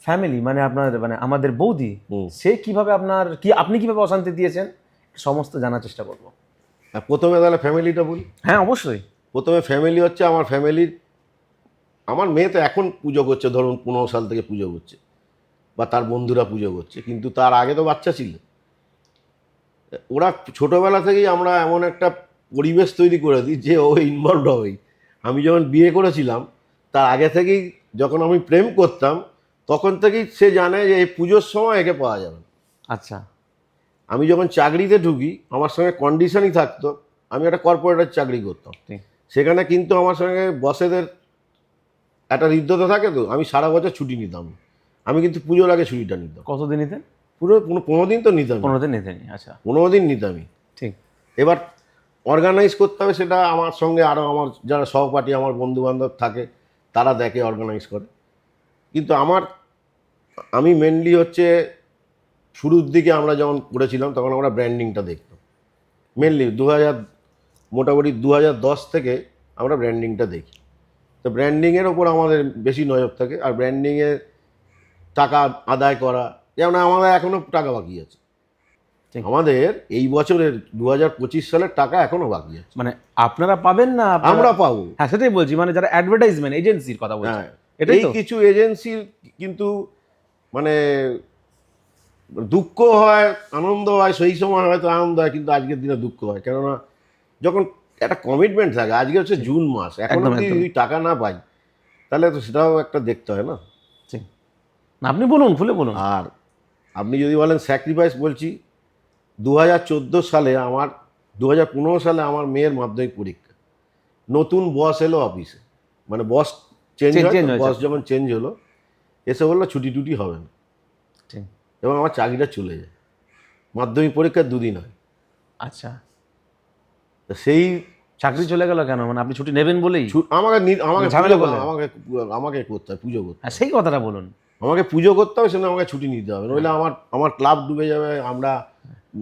ফ্যামিলি মানে আপনার মানে আমাদের বৌদি, সে কিভাবে আপনার কি, আপনি কিভাবে অশান্তি দিয়েছেন, সমস্ত জানার চেষ্টা করব। আর প্রথমে তাহলে ফ্যামিলিটা বলি। হ্যাঁ, অবশ্যই। প্রথমে ফ্যামিলি হচ্ছে আমার ফ্যামিলির, আমার মেয়ে তো এখন পুজো করছে, ধরুন 15 সাল থেকে পুজো করছে, বা তার বন্ধুরা পুজো করছে, কিন্তু তার আগে তো বাচ্চা ছিল। ওরা ছোটোবেলা থেকেই আমরা এমন একটা পরিবেশ তৈরি করে দিই যে ও ইনভলভ হবেই। আমি যখন বিয়ে করেছিলাম, তার আগে থেকেই যখন আমি প্রেম করতাম, তখন থেকেই সে জানে যে এই পুজোর সময় একে পাওয়া যাবে না। আচ্ছা। আমি যখন চাকরিতে ঢুকি, আমার সঙ্গে কন্ডিশনই থাকতো, আমি একটা কর্পোরেটের চাকরি করতাম, ঠিক। সেখানে কিন্তু আমার সঙ্গে বসেদের একটা হৃদ্যতা থাকে, তো আমি সারা বছর ছুটি নিতাম, আমি কিন্তু পুজোর আগে ছুটিটা নিতাম। কতদিন নিতেন? পুরো 15 দিন তো নিতাম, 15 দিন নিতেন? আচ্ছা, 15 দিন নিতামই। ঠিক। এবার অর্গানাইজ করতে হবে, সেটা আমার সঙ্গে আরও আমার যারা সহপাঠী, আমার বন্ধুবান্ধব থাকে, তারা দেখে, অর্গানাইজ করে। কিন্তু আমি মেনলি হচ্ছে শুরুর দিকে আমরা যখন করেছিলাম, তখন আমরা ব্র্যান্ডিংটা দেখতাম মেনলি। মোটামুটি 2010 থেকে আমরা ব্র্যান্ডিংটা দেখি। তো ব্র্যান্ডিংয়ের ওপর আমাদের বেশি নজর থাকে, আর ব্র্যান্ডিংয়ে টাকা আদায় করা, যেমন আমাদের এখনও টাকা বাকি আছে, ঠিক। আমাদের এই বছরের 2025 সালের টাকা এখনো বাকি আছে। মানে আপনারা পাবেন না? আমরা পাবো। হ্যাঁ, সেটাই বলছি, মানে যারা অ্যাডভার্টাইজমেন্ট এজেন্সির কথা বলছি, হ্যাঁ, এটাই এই তো। কিছু এজেন্সির কিন্তু মানে দুঃখ হয়, আনন্দ হয়, সেই সময় হয়তো আনন্দ হয়, কিন্তু আজকের দিনে দুঃখ হয়, কেননা যখন একটা কমিটমেন্ট থাকে, আজকে হচ্ছে জুন মাস, এখন একদম, যদি একদম। টাকা না পাই, তাহলে তো সেটাও একটা দেখতে হয় না। ঠিক। না, আপনি বলুন, খুলে বলুন। আর আপনি যদি বলেন স্যাক্রিফাইস, বলছি 2014 সালে 2015 সালে আমার মেয়ের মাধ্যমিক পরীক্ষা, নতুন বস এলো অফিসে, মানে বস চেঞ্জ Change হয়, হয়েছে। বস যখন চেঞ্জ হলো, এসে বললো ছুটি টুটি হবে না, ঠিক। এবং আমার চাকরিটা চলে যায়। মাধ্যমিক পরীক্ষার 2 দিন হয়। আচ্ছা, তা সেই চাকরি চলে গেল কেন? মানে আপনি ছুটি নেবেন বলেই? আমাকে ঝামেলা পুজো করলেন? আমাকে করতে হয়, পুজো করতে হ্যাঁ, হয়। সেই কথাটা বলুন। আমাকে পুজো করতে হবে, সেজন্য আমাকে ছুটি নিতে হবে, নইলে আমার ক্লাব ডুবে যাবে, আমরা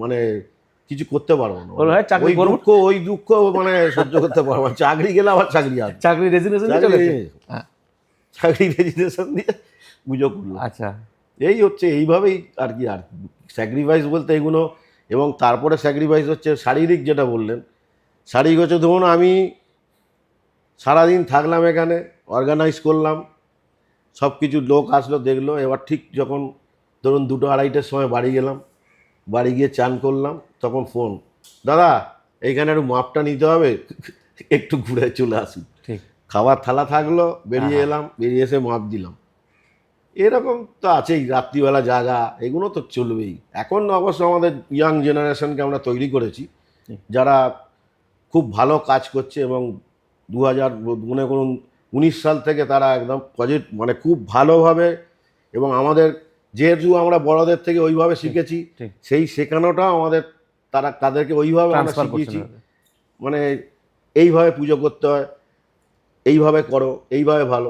মানে কিছু করতে পারবো না। বলবো, হ্যাঁ, চাকরি করবো। ওই দুঃখ মানে সহ্য করতে পারবো না। চাকরি গেলে আবার চাকরি আসবে, চাকরি রেজিগনেশন দিয়ে চলে গেছে? হ্যাঁ। চাকরি রেজিগনেশন দিয়ে পুজো করলো। আচ্ছা, এই হচ্ছে, এইভাবেই আর কি। আর স্যাক্রিফাইস বলতে এগুলো, এবং তারপরে স্যাক্রিফাইস হচ্ছে শারীরিক, যেটা বললেন, শারীরিক হচ্ছে ধরুন আমি সারাদিন থাকলাম এখানে, অর্গানাইজ করলাম, সব কিছু, লোক আসলো দেখলো, এবার ঠিক যখন ধরুন 2-2:30টার সময় বাড়ি গেলাম, বাড়ি গিয়ে চান করলাম, তখন ফোন, দাদা এইখানে একটু মাপটা নিতে হবে, একটু ঘুরে চলে আসি। ঠিক। খাবার থালা থাকলো, বেরিয়ে এলাম, বেরিয়ে এসে মাপ দিলাম। এরকম তো আছেই, রাত্রিবেলা জাগা, এগুলো তো চলবেই। এখন অবশ্য আমাদের ইয়াং জেনারেশনকে আমরা তৈরি করেছি, যারা খুব ভালো কাজ করছে, এবং 2019 সাল থেকে তারা একদম মানে খুব ভালোভাবে, এবং আমাদের যেহেতু আমরা বড়দের থেকে ওইভাবে শিখেছি, ঠিক। সেই শেখানোটাও আমাদের তাদেরকে ওইভাবে আমরা ট্রান্সফার করছেন শিখিয়েছি, মানে এইভাবে পুজো করতে হয়, এইভাবে করো, এইভাবে ভালো।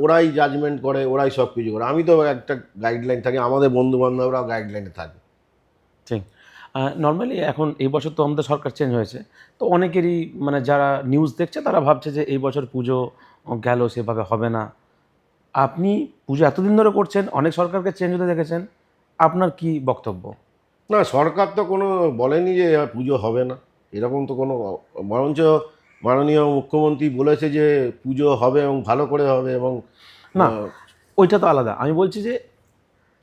ওরাই জাজমেন্ট করে, ওরাই সব কিছু করে। আমি তো একটা গাইডলাইন থাকি, আমাদের বন্ধু বান্ধবরাও গাইডলাইনে থাকে। ঠিক। নর্মালি এখন এই বছর তো আমাদের সরকার চেঞ্জ হয়েছে, তো অনেকেরই মানে যারা নিউজ দেখছে তারা ভাবছে যে এই বছর পুজো গেল, সেভাবে হবে না। আপনি পুজো এতদিন ধরে করছেন, অনেক সরকারকে চেঞ্জ হতে দেখেছেন, আপনার কি বক্তব্য? না, সরকার তো কোনো বলেনি যে পুজো হবে না, এরকম তো কোনো, বরঞ্চ মাননীয় মুখ্যমন্ত্রী বলেছে যে পুজো হবে এবং ভালো করে হবে। এবং না, ওইটা তো আলাদা। আমি বলছি যে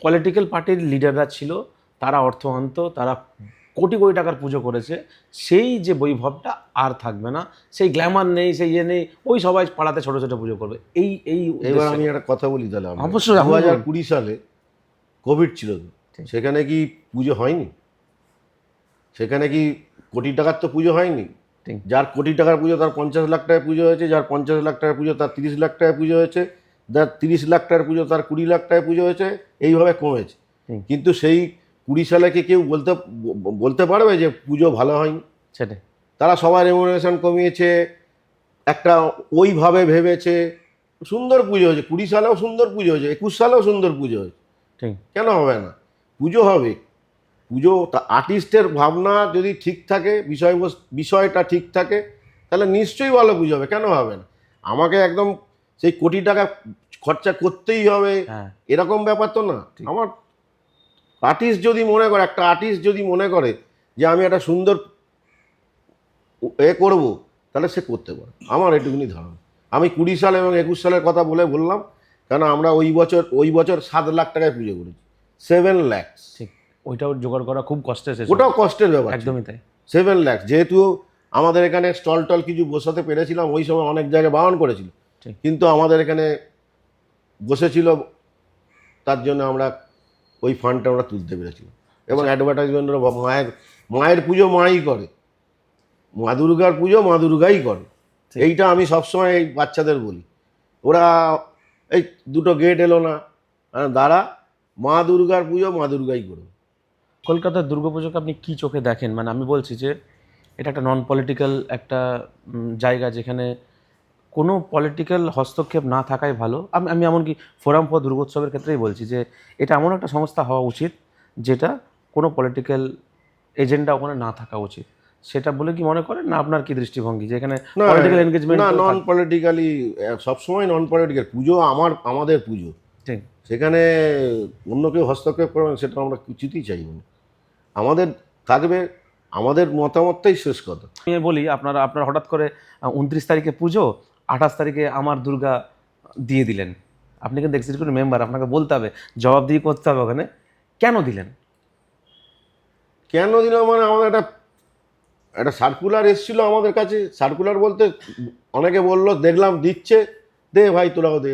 পলিটিক্যাল পার্টির লিডাররা ছিল, তারা অর্থ আনতো, তারা কোটি কোটি টাকার পুজো করেছে, সেই যে বৈভবটা আর থাকবে না, সেই গ্ল্যামার নেই, সেই ইয়ে নেই, ওই সবাই পাড়াতে ছোটো ছোটো পুজো করবে, এই এই এবার উদ্দেশ্যে। আমি একটা কথা বলি তাহলে। অবশ্যই, 2020 সালে কোভিড ছিল তো, ঠিক। সেখানে কি পুজো হয়নি? সেখানে কি কোটি টাকার তো পুজো হয়নি? ঠিক। যার কোটি টাকার পুজো তার 50 লাখ টাকায় পুজো হয়েছে, যার 50 লাখ টাকার পুজো তার 30 লাখ টাকায় পুজো হয়েছে, যার 30 লাখ টাকার পুজো তার 20 লাখ টাকায় পুজো হয়েছে, এইভাবে কমেছে। হুম। কিন্তু সেই 20 সালে কি কেউ বলতে পারবে যে পুজো ভালো হয়নি? সেটাই। তারা সবাই রেমুনারেশন কমিয়েছে, একটা ওইভাবে ভেবেছে, সুন্দর পুজো হয়েছে। 20 সালেও সুন্দর পুজো হয়েছে, 21 সালেও সুন্দর পুজো হয়েছে। ঠিক। কেন হবে না? পুজো হবে। পুজো আর্টিস্টের ভাবনা যদি ঠিক থাকে, বিষয়টা ঠিক থাকে, তাহলে নিশ্চয়ই ভালো পুজো হবে। কেন হবে না? আমাকে একদম সেই কোটি টাকা খরচা করতেই হবে হ্যাঁ। এরকম ব্যাপার তো না। আমার আর্টিস্ট যদি মনে করে, একটা আর্টিস্ট যদি মনে করে যে আমি একটা সুন্দর করব, তাহলে সে করতে পারে। আমার এটুকুনি ধারণা। আমি 20 সাল এবং 21 সালের কথা বললাম, কেন আমরা ওই বছর 7 লাখ টাকায় পুজো করেছি, 7 লাখ। ঠিক। ওইটাও জোগাড় করা খুব কষ্টের শেষ। ওটাও কষ্টের ব্যাপার। একদমই তাই। 7 লাখ, যেহেতু আমাদের এখানে স্টল কিছু বসাতে পেরেছিলাম, ওই সময় অনেক জায়গায় বারণ করেছিল, ঠিক। কিন্তু আমাদের এখানে বসেছিল, তার জন্য আমরা ওই ফান্ডটা আমরা তুলতে পেরেছিলাম। এবং অ্যাডভার্টাইজমেন্টের মায়ের পুজো মাই করে, মা দুর্গার পুজো মা দুর্গাই করে। এইটা আমি সবসময় এই বাচ্চাদের বলি। ওরা এই দুটো গেট এলো না, দাঁড়া, মা দুর্গার পুজো মা দুর্গাই করবে। কলকাতার দুর্গাপুজোকে আপনি কি চোখে দেখেন? মানে আমি বলছি যে এটা একটা নন পলিটিক্যাল একটা জায়গা, যেখানে কোনো পলিটিক্যাল হস্তক্ষেপ না থাকাই ভালো। আমি এমনকি ফোরাম ফর দুর্গোৎসবের ক্ষেত্রেই বলছি যে এটা এমন একটা সংস্থা হওয়া উচিত যেটা কোনো পলিটিক্যাল এজেন্ডা ওখানে না থাকা উচিত। সেটা বলে কি মনে করেন, না আপনার কি দৃষ্টিভঙ্গি যে এখানে পলিটিক্যাল এনগেজমেন্ট? না, নন পলিটিক্যালি, সবসময় নন পলিটিক্যাল পুজো। আমাদের পুজো, ঠিক। সেখানে অন্য কেউ হস্তক্ষেপ করবেন সেটা আমরা কিছুতেই চাইব না। আমাদের থাকবে আমাদের মতামতটাই শেষ কথা। আমি বলি, আপনার হঠাৎ করে 29 তারিখে পুজো, 28 তারিখে আমার দুর্গা দিয়ে দিলেন। আপনি কিন্তু এক্সিকিউটিভ মেম্বার, আপনাকে বলতে হবে, জবাবদিহি করতে হবে ওখানে, কেন দিলেন? কেন দিলাম মানে, আমাদের একটা সার্কুলার এসেছিল আমাদের কাছে। সার্কুলার বলতে অনেকে বললো, দেখলাম দিচ্ছে, দে ভাই তোরাও দে।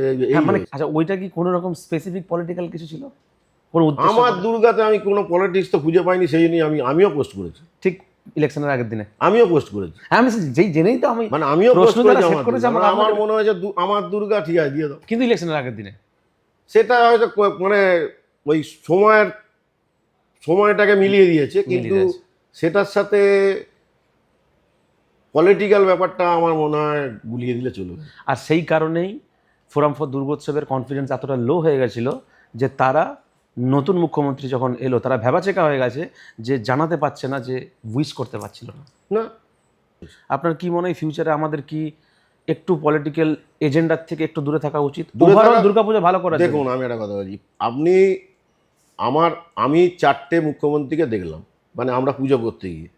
মানে আচ্ছা, ওইটা কি কোনো রকম স্পেসিফিক পলিটিক্যাল কিছু ছিল? কোনো উদ্দেশ্য? আমার দুর্গাতে আমি কোনো পলিটিক্স তো খুঁজে পাইনি, সেই জন্যই আমিও পোস্ট করেছি। ঠিক ইলেকশনের আগের দিনে আমিও পোস্ট করেছি। হ্যাঁ, আমি যেই জেনেই তো আমি মানে আমিও পোস্ট করেছি। আমার আমার মনে হয় যে আমার দুর্গা ঠিক আছে, দিয়ে দাও। কিন্তু ইলেকশনের আগের দিনে সেটা হয়তো মানে ওই সময়টাকে মিলিয়ে দিয়েছে, কিন্তু সেটার সাথে পলিটিক্যাল ব্যাপারটা আমার মনে হয় গুলিয়ে দিলে চলবে। আর সেই কারণেই ফোরাম ফর দুর্গোৎসবের কনফিডেন্স এতটা লো হয়ে গেছিল যে তারা নতুন মুখ্যমন্ত্রী যখন এলো, তারা ভেবাচেকা হয়ে গেছে যে জানাতে পারছে না, যে উইশ করতে পারছিল না। না, আপনার কি মনে হয় ফিউচারে আমাদের কি একটু পলিটিক্যাল এজেন্ডার থেকে একটু দূরে থাকা উচিত, ওভারঅল দুর্গাপূজা ভালো করার জন্য? দেখুন, আমি একটা কথা বলছি, আমি 4টে মুখ্যমন্ত্রীকে দেখলাম, মানে আমরা পুজো করতে গিয়ে।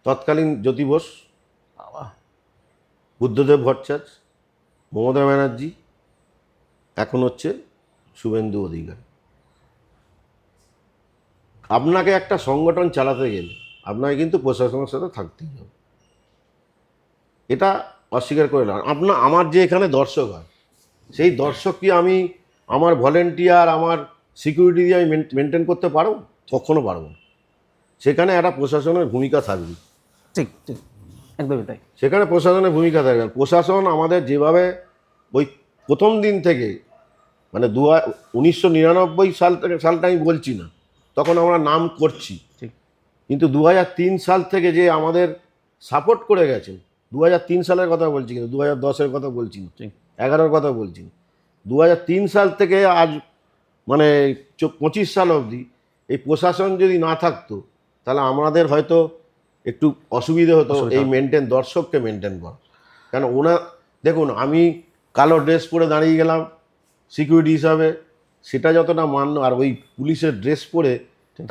তৎকালীন জ্যোতি বোস, বুদ্ধদেব ভট্টাচার্য, মমতা ব্যানার্জি, এখন হচ্ছে শুভেন্দু অধিকারী। আপনাকে একটা সংগঠন চালাতে গেলে আপনাকে কিন্তু প্রশাসনের সাথে থাকতেই হবে, এটা অস্বীকার করে না। আমার যে এখানে দর্শক হয়, সেই দর্শককে আমি আমার ভলেন্টিয়ার, আমার সিকিউরিটি দিয়ে আমি মেনটেন করতে পারবো? কখনো পারবো না। সেখানে একটা প্রশাসনের ভূমিকা থাকবে। ঠিক ঠিক, একদমই তাই। সেখানে প্রশাসনের ভূমিকা থাকবে। প্রশাসন আমাদের যেভাবে ওই প্রথম দিন থেকে, মানে 1999 সালটা আমি বলছি না, তখন আমরা নাম করছি, ঠিক। কিন্তু 2003 সাল থেকে যে আমাদের সাপোর্ট করে গেছেন, 2003 সালের কথা বলছি, কিন্তু 2010-এর কথা বলছি না, ঠিক। 11-র কথা বলছি না। 2003 সাল থেকে আজ মানে 25 সাল অবধি এই প্রশাসন যদি না থাকতো, তাহলে আমাদের হয়তো একটু অসুবিধে হতো অসুবিধা এই হতো। দর্শককে মেনটেন করা। কেন দেখুন, আমি কালো ড্রেস পরে দাঁড়িয়ে গেলাম সিকিউরিটি হিসাবে, সেটা যতটা মান্য, আর ওই পুলিশের ড্রেস পরে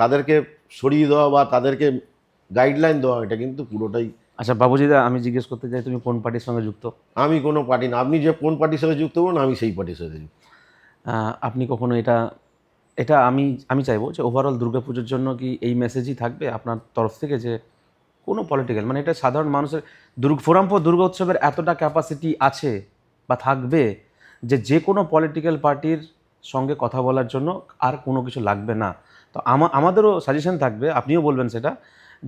তাদেরকে সরিয়ে দেওয়া বা তাদেরকে গাইডলাইন দেওয়া, এটা কিন্তু পুরোটাই। আচ্ছা বাবুজিদা, আমি জিজ্ঞেস করতে চাই তুমি কোন পার্টির সঙ্গে যুক্ত? আমি কোনো পার্টি না, আপনি যে কোন পার্টির সাথে যুক্ত হবেন আমি সেই পার্টির সাথে যুক্ত। আপনি কখনো এটা এটা আমি আমি চাইবো যে ওভারঅল দুর্গাপুজোর জন্য কি এই মেসেজই থাকবে আপনার তরফ থেকে, যে কোনো পলিটিক্যাল, মানে এটা সাধারণ মানুষের ফোরামপুর দুর্গা উৎসবের এতটা ক্যাপাসিটি আছে বা থাকবে যে যে কোনো পলিটিক্যাল পার্টির সঙ্গে কথা বলার জন্য আর কোনো কিছু লাগবে না? তো আমাদেরও সাজেশন থাকবে, আপনিও বলবেন সেটা,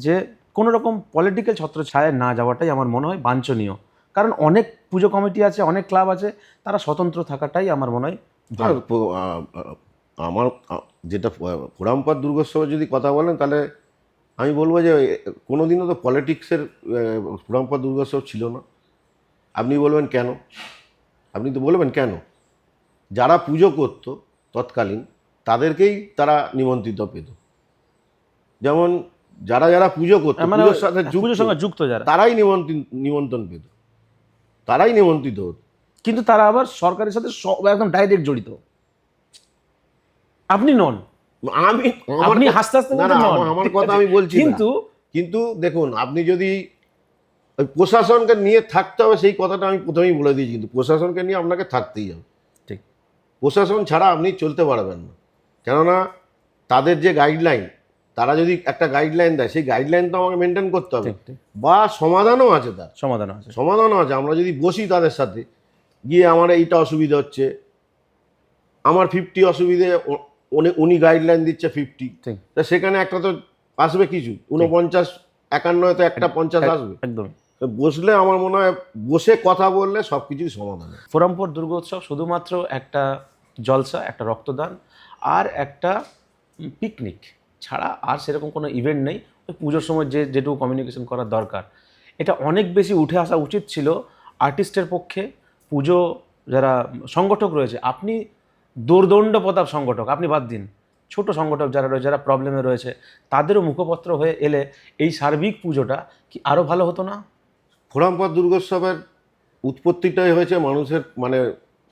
যে কোনো রকম পলিটিক্যাল ছত্রছায়ায় না যাওয়াটাই আমার মনে হয় বাঞ্ছনীয়। কারণ অনেক পুজো কমিটি আছে, অনেক ক্লাব আছে, তারা স্বতন্ত্র থাকাটাই আমার মনে হয় আর ভালো। আমার যেটা খোরামপাড় দুর্গোৎসবের যদি কথা বলেন, তাহলে আমি বলবো যে কোনোদিনও তো পলিটিক্সের খোরামপাড় দুর্গোৎসব ছিল না। আপনি বলবেন কেন? আপনি তো বলবেন কেন? যারা পুজো করতো তৎকালীন, তাদেরকেই তারা নিমন্ত্রিত পেত। যেমন যারা যারা পুজো করতো, মানে পুজোর সাথে পুজোর সঙ্গে যুক্ত যারা, তারাই নিমন্ত্রণ পেত, তারাই নিমন্ত্রিত হতো। কিন্তু তারা আবার সরকারের সাথে একদম ডাইরেক্ট জড়িত। আপনি নন, আমি আপনি হাসতে হাসতে না, বলছেন নন, আমার কথা আমি বলছি না। কিন্তু কিন্তু দেখুন, আপনি যদি ওই প্রশাসনকে নিয়ে থাকতে হবে, সেই কথাটা আমি প্রথমেই বলে দিয়েছি, কিন্তু প্রশাসনকে নিয়ে আপনাকে থাকতেই হবে। ঠিক। প্রশাসন ছাড়া আপনি চলতে পারবেন না। কেননা তাদের যে গাইডলাইন, তারা যদি একটা গাইডলাইন দেয়, সেই গাইডলাইন তো আমাকে মেনটেন করতে হবে। ঠিক, ঠিক। বা সমাধানও আছে, তার সমাধান আছে। সমাধানও আছে। আমরা যদি বসি তাদের সাথে গিয়ে, আমার এইটা অসুবিধা হচ্ছে, আমার 50 অসুবিধে, উনি গাইডলাইন দিচ্ছে 50, ঠিক। তা সেখানে একটা তো আসবে কিছু, 49, 51 তো একটা 50 আসবে। একদম। তো বসলে আমার মনে হয়, বসে কথা বললে সব কিছুই সমাধান হয়। ফোরামপুর দুর্গোৎসব শুধুমাত্র একটা জলসা, একটা রক্তদান আর একটা পিকনিক ছাড়া আর সেরকম কোনো ইভেন্ট নেই। ওই পুজোর সময় যেটুকু কমিউনিকেশন করার দরকার, এটা অনেক বেশি উঠে আসা উচিত ছিল আর্টিস্টের পক্ষে। পুজো যারা সংগঠক রয়েছে, আপনি দোর্দণ্ড প্রতাপ সংগঠক, আপনি বাদ দিন, ছোট সংগঠক যারা রয়েছে, যারা প্রবলেমে রয়েছে, তাদেরও মুখপত্র হয়ে এলে এই সার্বিক পুজোটা কি আরও ভালো হতো না? খোরামপাড় দুর্গোৎসবের উৎপত্তিটাই হয়েছে মানুষের, মানে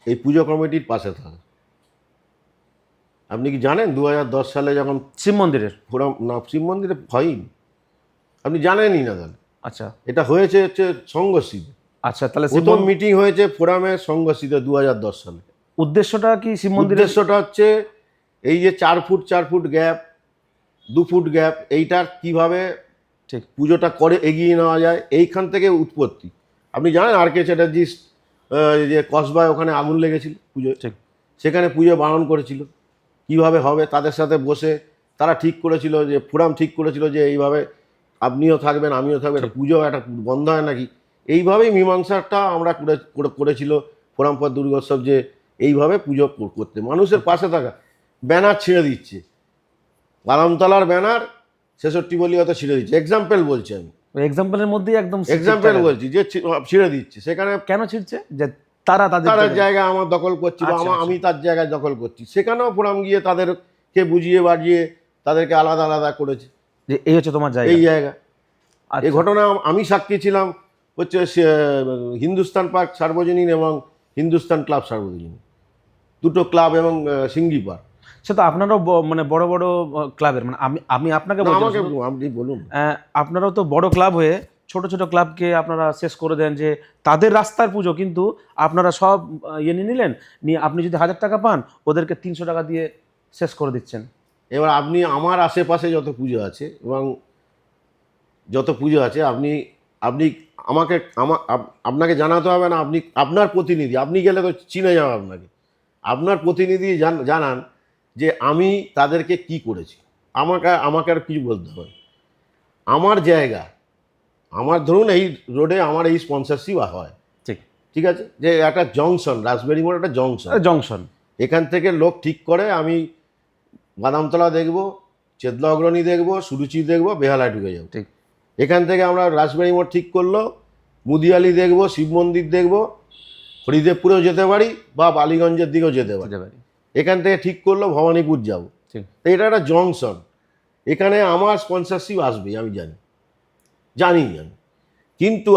এই পুজো কমিটির পাশে থাকা। আপনি কি জানেন 2010 সালে যখন শিব মন্দিরের? শিব মন্দিরে হয়নি, আপনি জানেনই না তাহলে? আচ্ছা এটা হচ্ছে সংঘশ্রীতে। আচ্ছা, তাহলে প্রথম মিটিং হয়েছে ফোরামের সংঘশ্রীতে 2010 সালে। উদ্দেশ্যটা কি শিব মন্দিরের? উদ্দেশ্যটা হচ্ছে এই যে 4 foot 4 foot gap, 2 foot gap, এইটার কিভাবে ঠিক। পুজোটা করে এগিয়ে নেওয়া যায়, এইখান থেকে উৎপত্তি। আপনি জানেন আর কে চ্যাটার্জি যে কসবায় ওখানে আগুন লেগেছিল পুজোয়, ঠিক। সেখানে পুজো বারণ করেছিল কিভাবে হবে। তাদের সাথে বসে তারা ঠিক করেছিল, যে ফোরাম ঠিক করেছিল যে এইভাবে আপনিও থাকবেন, আমিও থাকবো, এটা পুজো একটা বন্ধ হয় নাকি। এইভাবেই মীমাংসাটা আমরা করেছিল ফোরামপাড় দুর্গোৎসব, যে এইভাবে পুজো করতে, মানুষের পাশে থাকা। ব্যানার ছিঁড়ে দিচ্ছে, বাদামতলার ব্যানার 66 বলি হয়তো ছিঁড়ে দিচ্ছে, এক্সাম্পল বলছি আমি, ওই এক্সাম্পলের মধ্যেই একদম এক্সাম্পল বলছি, যে ছিঁড়ে দিচ্ছে। সেখানে কেন ছিড়ছে? যে তারা তার তাদের জায়গা আমার দখল করছি, বা আচ্ছা, আমি তার জায়গায় দখল করছি। সেখানেও ফোরাম গিয়ে তাদেরকে বুঝিয়ে বাজিয়ে তাদেরকে আলাদা আলাদা করেছে, যে এই হচ্ছে তোমার জায়গা। এই জায়গা। আচ্ছা। এই ঘটনা আমি সাক্ষী ছিলাম, হচ্ছে হিন্দুস্তান পার্ক সার্বজনীন এবং হিন্দুস্তান ক্লাব সার্বজনীন, দুটো ক্লাব, এবং সিঙ্গি পার্ক। সে তো আপনারাও মানে বড় বড় ক্লাবের, মানে আমি আপনাকে না, বলছি না আমাকে শুধু, আপনি বলুন। আপনারাও তো বড় ক্লাব হয়ে ছোট ছোট ক্লাবকে আপনারা শেষ করে দেন, যে তাদের রাস্তার পুজো, কিন্তু আপনারা সব ইয়ে নিয়ে নিলেন, নিয়ে আপনি যদি 1000 টাকা পান, ওদেরকে 300 টাকা দিয়ে শেষ করে দিচ্ছেন। এবার আপনি আমার আশেপাশে যত পুজো আছে, এবং যত পুজো আছে, আপনি আপনি আমাকে আপনাকে জানাতে হবে না, আপনি আপনার প্রতিনিধি, আপনি গেলে তো চিনে যাবে আপনাকে, আপনার প্রতিনিধি জানান যে আমি তাদেরকে কি করেছি। আমাকে আর কিছু বলতে হবে। আমার জায়গা, আমার ধরুন এই রোডে আমার এই স্পন্সরশিপ হয়, ঠিক। ঠিক আছে, যে একটা জংশন, রাসবেরি মোড় একটা জংশন, জংশন। এখান থেকে লোক ঠিক করে আমি বাদামতলা দেখব, চেতলা অগ্রণী দেখবো, সুরুচি দেখবো, বেহালায় ঢুকে যাবো। ঠিক। এখান থেকে আমরা রাজবাড়ি মোড় ঠিক করলো, মুদিয়ালি দেখবো, শিব মন্দির দেখবো, হরিদেবপুরেও যেতে পারি বা বালিগঞ্জের দিকেও যেতে পারি। যেতে পারি। এখান থেকে ঠিক করলো ভবানীপুর যাবো। ঠিক। তো এটা একটা জংশন, এখানে আমার স্পন্সরশিপ আসবে আমি জানি। কিন্তু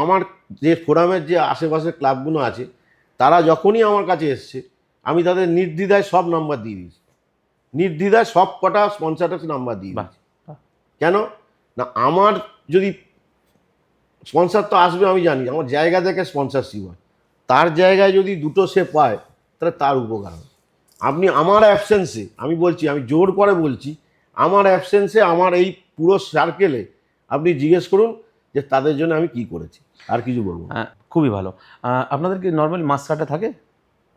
আমার যে ফোরামের যে আশেপাশের ক্লাবগুলো আছে, তারা যখনই আমার কাছে এসছে আমি তাদের নির্দ্বিধায় সব নাম্বার দিয়ে দিয়েছি, নির্দ্বিধায় সব কটা স্পন্সরের নাম্বার দিয়ে বাহ, দিয়েছি। বাহ। কেন না, আমার যদি স্পন্সর তো আসবে আমি জানি, আমার জায়গা থেকে স্পন্সরশিপ হয়, তার জায়গায় যদি দুটো সে পায় তাহলে তার উপকার হয়। আপনি আমার অ্যাবসেন্সে, আমি বলছি, আমি জোর করে বলছি, আমার অ্যাবসেন্সে আমার এই পুরো সার্কেলে আপনি জিজ্ঞেস করুন যে তাদের জন্য আমি কি করেছি, আর কিছু বলবো না। হ্যাঁ, খুবই ভালো। আপনাদের কি নর্মালি মাস কাটে থাকে?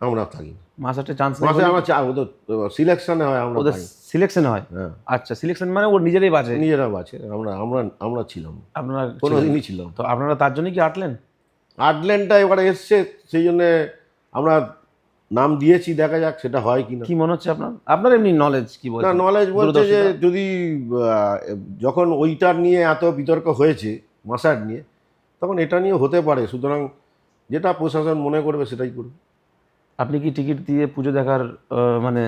আমরা থাকি না মাস কাটে চান্স নেই মাসে, বলে? আমরা ওদের সিলেকশনে হয়, আমরা ওদের পাই। সিলেকশন হয়? হ্যাঁ, আচ্ছা, সিলেকশন মানে ওর নিজেরাই বাজে? নিজেরা বাছে, আমরা ছিলাম না। আপনারা কোনোদিনই ছিলাম। তো আপনারা তার জন্য কি আটলেন? আটল্যান্টা এবারে এসছে, সেই জন্যে আমরা নাম দিয়েছি, দেখা যাক সেটা হয় কিনা। কি মনে হচ্ছে আপনার? আপনার এমনি নলেজ কি না, বলছে? নলেজ বলছে যে দূরদর্শিতা? যদি যখন ওইটার নিয়ে এত বিতর্ক হয়েছে মাসার নিয়ে, তখন এটা নিয়ে হতে পারে, সুতরাং যেটা প্রশাসন মনে করবে সেটাই করবে। আপনি কি টিকিট দিয়ে পুজো দেখার মানে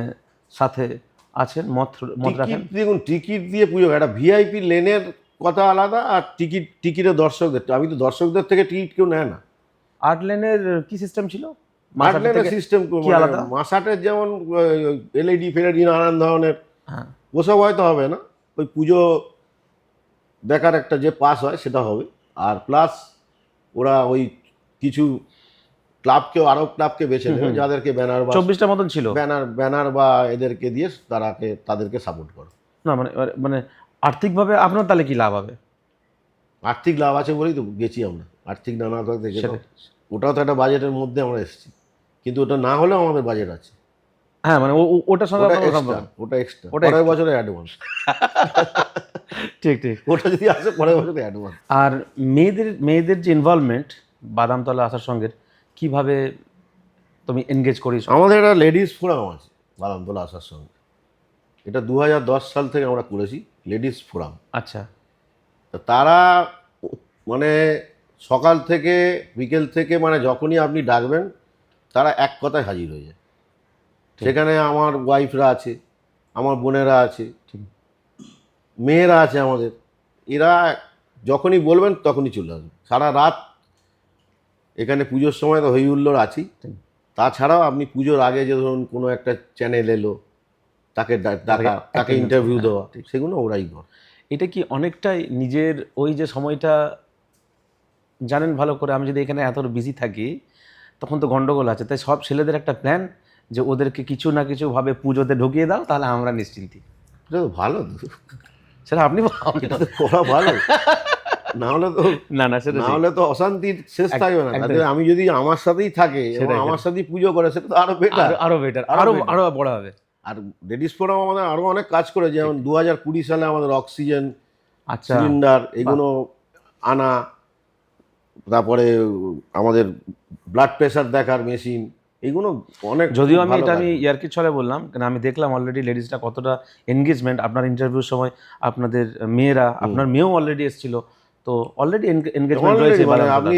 সাথে আছেন, মত রাখেন? দেখুন, টিকিট দিয়ে পুজো, একটা ভিআইপি লেনের কথা আলাদা, আর টিকিটের দর্শকদের, আমি তো দর্শকদের থেকে টিকিট কেউ নেয় না। আট লেনের কি সিস্টেম ছিল? আটলেনের সিস্টেম কি আলাদা? মাসাটের যেমন এলইডি ফেলইডি নানান ধরনের, হ্যাঁ। ওসব হয়তো হবে না, ওই পুজো দেখার একটা যে পাস হয় সেটা হবে। আর প্লাস ওরা ওই কিছু ক্লাবকেও, আরো ক্লাবকে বেছে নেবে যাদেরকে ব্যানার বা 24টা মতন ছিল? ব্যানার বা এদেরকে দিয়ে তাদেরকে সাপোর্ট করে। না মানে মানে আর্থিকভাবে আপনার তাহলে কি লাভ হবে? আর্থিক লাভ আছে বলেই তো গেছি আমরা, আর্থিক নানা থেকে তো, সেটাই। ওটাও তো একটা বাজেটের মধ্যে আমরা এসেছি, কিন্তু ওটা না হলেও আমাদের বাজেট আছে। হ্যাঁ, মানে ওটার সঙ্গে আপনার সম্পর্ক। ওটা এক্সট্রা, ওটা পরের extra। বছরে অ্যাডভান্স। ঠিক ঠিক। ওটা যদি আসে পরের বছরে অ্যাডভান্স। আর মেয়েদের যে ইনভলভমেন্ট বাদামতলা আসার সঙ্গে কিভাবে তুমি এনগেজ করিস? আমাদের একটা লেডিস ফোরাম আছে বাদামতলা আসার সঙ্গে, এটা 2010 সাল থেকে আমরা করেছি, লেডিস ফোরাম। আচ্ছা। তা তারা মানে সকাল থেকে বিকেল থেকে, মানে যখনই আপনি ডাকবেন তারা এক কথায় হাজির হয়ে যায়। সেখানে আমার ওয়াইফরা আছে, আমার বোনেরা আছে, মেয়েরা আছে আমাদের, এরা যখনই বলবেন তখনই চলে আসবে। সারা রাত এখানে পুজোর সময় তো হই হুল্লোড় আছেই, তাছাড়াও আপনি পুজোর আগে যে ধরুন কোনো একটা চ্যানেল এলো, তাকে ডাকা, তাকে ইন্টারভিউ দেওয়া, সেগুলো ওরাই করে। এটা কি অনেকটাই নিজের ওই যে সময়টা জানেন ভালো করে, আমি যদি এখানে এত বিজি থাকি তখন তো গন্ডগোল আছে, তাই সব ছেলেদের একটা প্ল্যান যে ওদেরকে কিছু না কিছু ভাবে পুজোতে ঢুকিয়ে দাও, তাহলে আমরা নিশ্চিন্তি। এটা তো ভালো, সেটা আপনি এটা তো করা ভালো, না হলে তো না সেটা না হলে তো অশান্তির শেষ থাকবে না। একদম। তাদের আমি যদি আমার সাথেই থাকে এবং সেটাই, আমার সাথেই পুজো করে, সেটা তো আরো বেটার। আরো বেটার, আরো আরো বড় হবে। আর লেডিস ফোরাম আমাদের আরো অনেক কাজ করে, যেমন 2020 সালে আমাদের অক্সিজেন আচ্ছা। সিলিন্ডার এগুলো আনা, তারপরে আমাদের ব্লাড প্রেশার দেখার মেশিন, এগুলো অনেক, যদিও আমি ভালো এটা কাজ। আমি ইয়ার্কি ছলে বললাম, কারণ আমি দেখলাম অলরেডি লেডিসরা কতটা এনগেজমেন্ট। আপনার ইন্টারভিউর সময় আপনাদের মেয়েরা, আপনার মেয়েও অলরেডি এসেছিল, তো অলরেডি এনগেজমেন্ট রয়েছে। মানে আপনি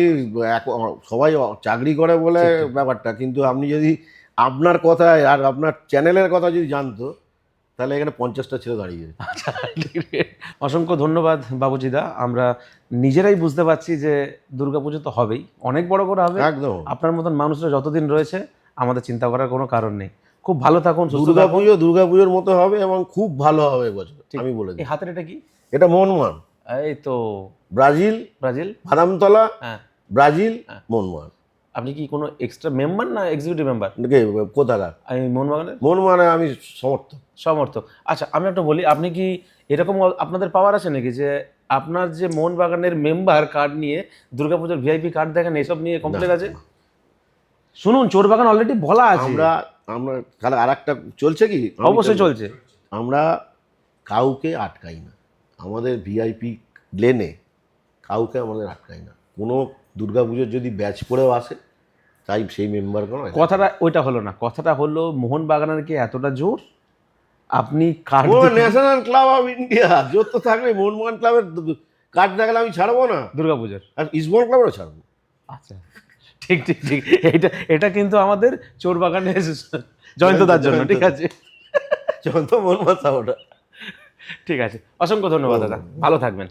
সবাই চাকরি করে বলে ব্যাপারটা, কিন্তু আপনি যদি আপনার কথায় আর আপনার চ্যানেলের কথা যদি জানতো, তাহলে এখানে 50টা ছেলে দাঁড়িয়ে যেত। আচ্ছা, অসংখ্য ধন্যবাদ বাবুজিদা। আমরা নিজেরাই বুঝতে পারছি যে দুর্গাপুজো তো হবেই, অনেক বড় করে হবে। একদম, আপনার মতন মানুষরা যতদিন রয়েছে আমাদের চিন্তা করার কোনো কারণ নেই। খুব ভালো থাকুন, সুস্থ থাকুন। দুর্গাপুজোর মতো হবে এবং খুব ভালো হবে এবছর, আমি বলে এই দিই। হাতের এটা কি? এটা মনমান, এই তো ব্রাজিল, ব্রাজিল। বাদামতলা, হ্যাঁ। ব্রাজিল, হ্যাঁ। মনমান। আপনি কি কোনো এক্সট্রা মেম্বার না এক্সিকিউটিভ মেম্বার? কোথাকার? আমি মোহনবাগানের মনমানে আমি সমর্থক। সমর্থক। আচ্ছা, আমি একটা বলি, আপনি কি এরকম আপনাদের পাওয়ার আছে নাকি যে আপনার যে মোহনবাগানের মেম্বার কার্ড নিয়ে দুর্গাপুজোর ভিআইপি কার্ড দেখেন, এসব নিয়ে কমপ্লেন আছে? শুনুন, চোরবাগান অলরেডি বলা আছে। আমরা তাহলে আর একটা চলছে কি? অবশ্যই চলছে। আমরা কাউকে আটকাই না, আমাদের ভিআইপি লেনে কাউকে আমাদের আটকাই না। কোনো দুর্গাপুজোর যদি ব্যাচ পড়েও আসে, তাই সেই মেম্বার কোনো কথাটা ওইটা হলো না, কথাটা হলো মোহনবাগানের কি এতটা জোর আপনি কার্ড ও ন্যাশনাল ক্লাব অফ ইন্ডিয়া যত থাকবে মোহনবাগান ক্লাবের কার্ড দেখালে আমি ছাড়বো না, দুর্গাপুজোর। আর ইস্টবেঙ্গল ক্লাবেরও ছাড়বো। আচ্ছা, ঠিক ঠিক ঠিক, এটা কিন্তু আমাদের চোরবাগানের জয়ন্তদার জন্য, ঠিক আছে? যত মোহনবাগান ওটা। ঠিক আছে, অসংখ্য ধন্যবাদ দাদা, ভালো থাকবেন।